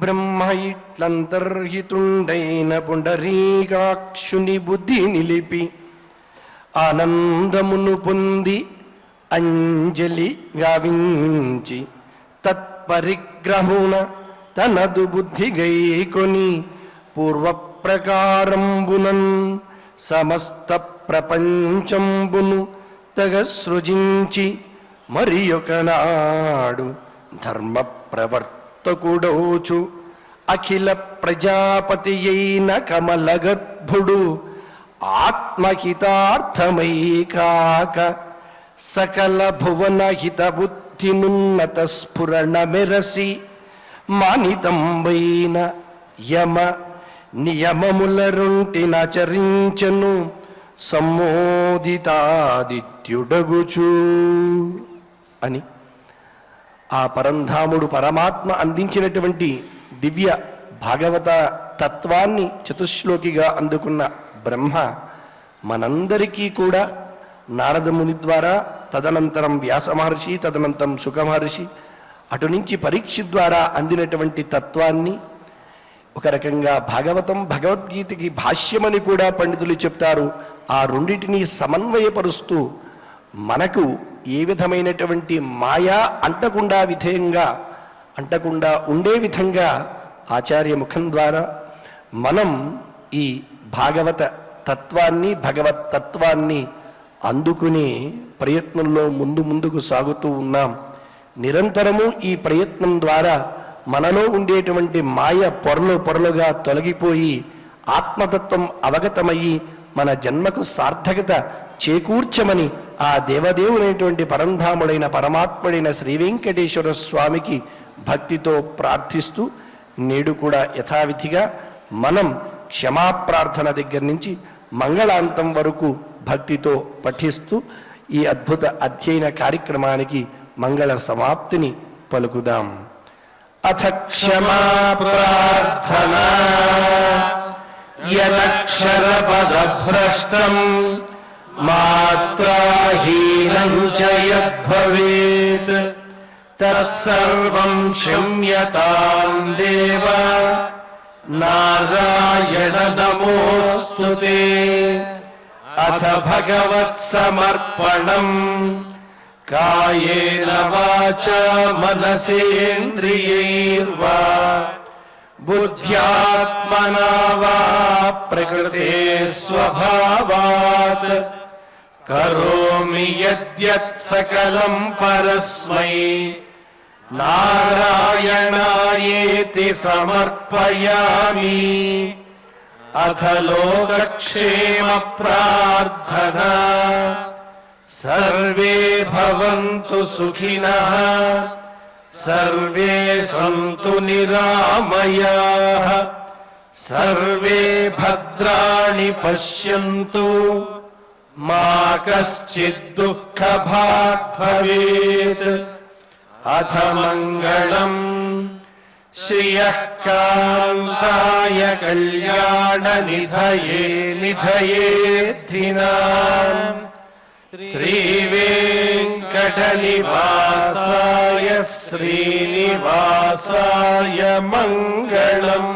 బ్రహ్మ ఇట్లంతర్హితుండైన పుండరీకాక్షుని బుద్ధి నిలిపి ఆనందమును పొంది అంజలి గావించి తత్పరిగ్రహున తనదు బుద్ధి గైకొని పూర్వప్రకారంబునన్ సమస్త ప్రపంచంబును తగ సృజించి మరి ఒకనాడు ధర్మ ప్రవర్తకుడోచు అఖిల ప్రజాపతి అయిన కమలగర్భుడు ఆత్మహితార్థమై కాక సకల భువన హిత బుద్ధినున్నత స్ఫురణ మెరసి మానితంబైన యమ నియమములరుంటినచరించను సమ్మోదితాదిత్యుడగుచు అని ఆ పరంధాముడు పరమాత్మ అందించినటువంటి దివ్య భాగవత తత్వాన్ని చతుశ్లోకిగా అందుకున్న బ్రహ్మ మనందరికీ కూడా నారదముని ద్వారా, తదనంతరం వ్యాస మహర్షి, తదనంతరం సుఖ మహర్షి, అటు నుంచి పరీక్ష ద్వారా అందినటువంటి తత్వాన్ని ఒక రకంగా భాగవతం భగవద్గీతకి భాష్యమని కూడా పండితులు చెప్తారు. ఆ రెండిటిని సమన్వయపరుస్తూ మనకు ఏ విధమైనటువంటి మాయా అంటకుండా ఉండే విధంగా ఆచార్య ముఖం ద్వారా మనం ఈ భాగవత తత్వాన్ని, భగవత్ తత్వాన్ని అందుకునే ప్రయత్నంలో ముందుకు సాగుతూ ఉన్నాం. నిరంతరము ఈ ప్రయత్నం ద్వారా మనలో ఉండేటువంటి మాయ పొరలుగా తొలగిపోయి ఆత్మతత్వం అవగతమయ్యి మన జన్మకు సార్థకత చేకూర్చమని ఆ దేవదేవుడైనటువంటి పరంధాముడైన పరమాత్ముడైన శ్రీ వెంకటేశ్వర స్వామికి భక్తితో ప్రార్థిస్తూ నేడు కూడా యథావిధిగా మనం క్షమాప్రార్థన దగ్గర నుంచి మంగళాంతం వరకు భక్తితో పఠిస్తూ ఈ అద్భుత అధ్యయన కార్యక్రమానికి మంగళ సమాప్తిని పలుకుదాం. అథ క్షమా ప్రార్థనా యదక్షరపదభ్రష్టం మాత్రాహీనం చ యద్భవేత్ తత్సర్వం క్షమ్యతాం దేవ నారాయణ నమోస్తుతే. అథ భగవత్సమర్పణం కాయేన వాచా మనసేంద్రియైర్వా బుద్ధ్యాత్మనా వా ప్రకృతే స్వభావాత్ करोमि यद्यत् सकलं परस्मै नारायणायेति समर्पयामि अथ लोकक्षेम प्रार्थना सर्वे भवन्तु सुखिनः सर्वे सन्तु निरामयाः सर्वे भद्राणि पश्यन्तु मा कश्चित् दुःखभाग् भवेत् अथ मङ्गलम् श्रियः कान्ताय कल्याणनिधये निधयेद्धिनाम् श्रीवेङ्कटनिवासाय श्रीनिवासाय मङ्गलम्।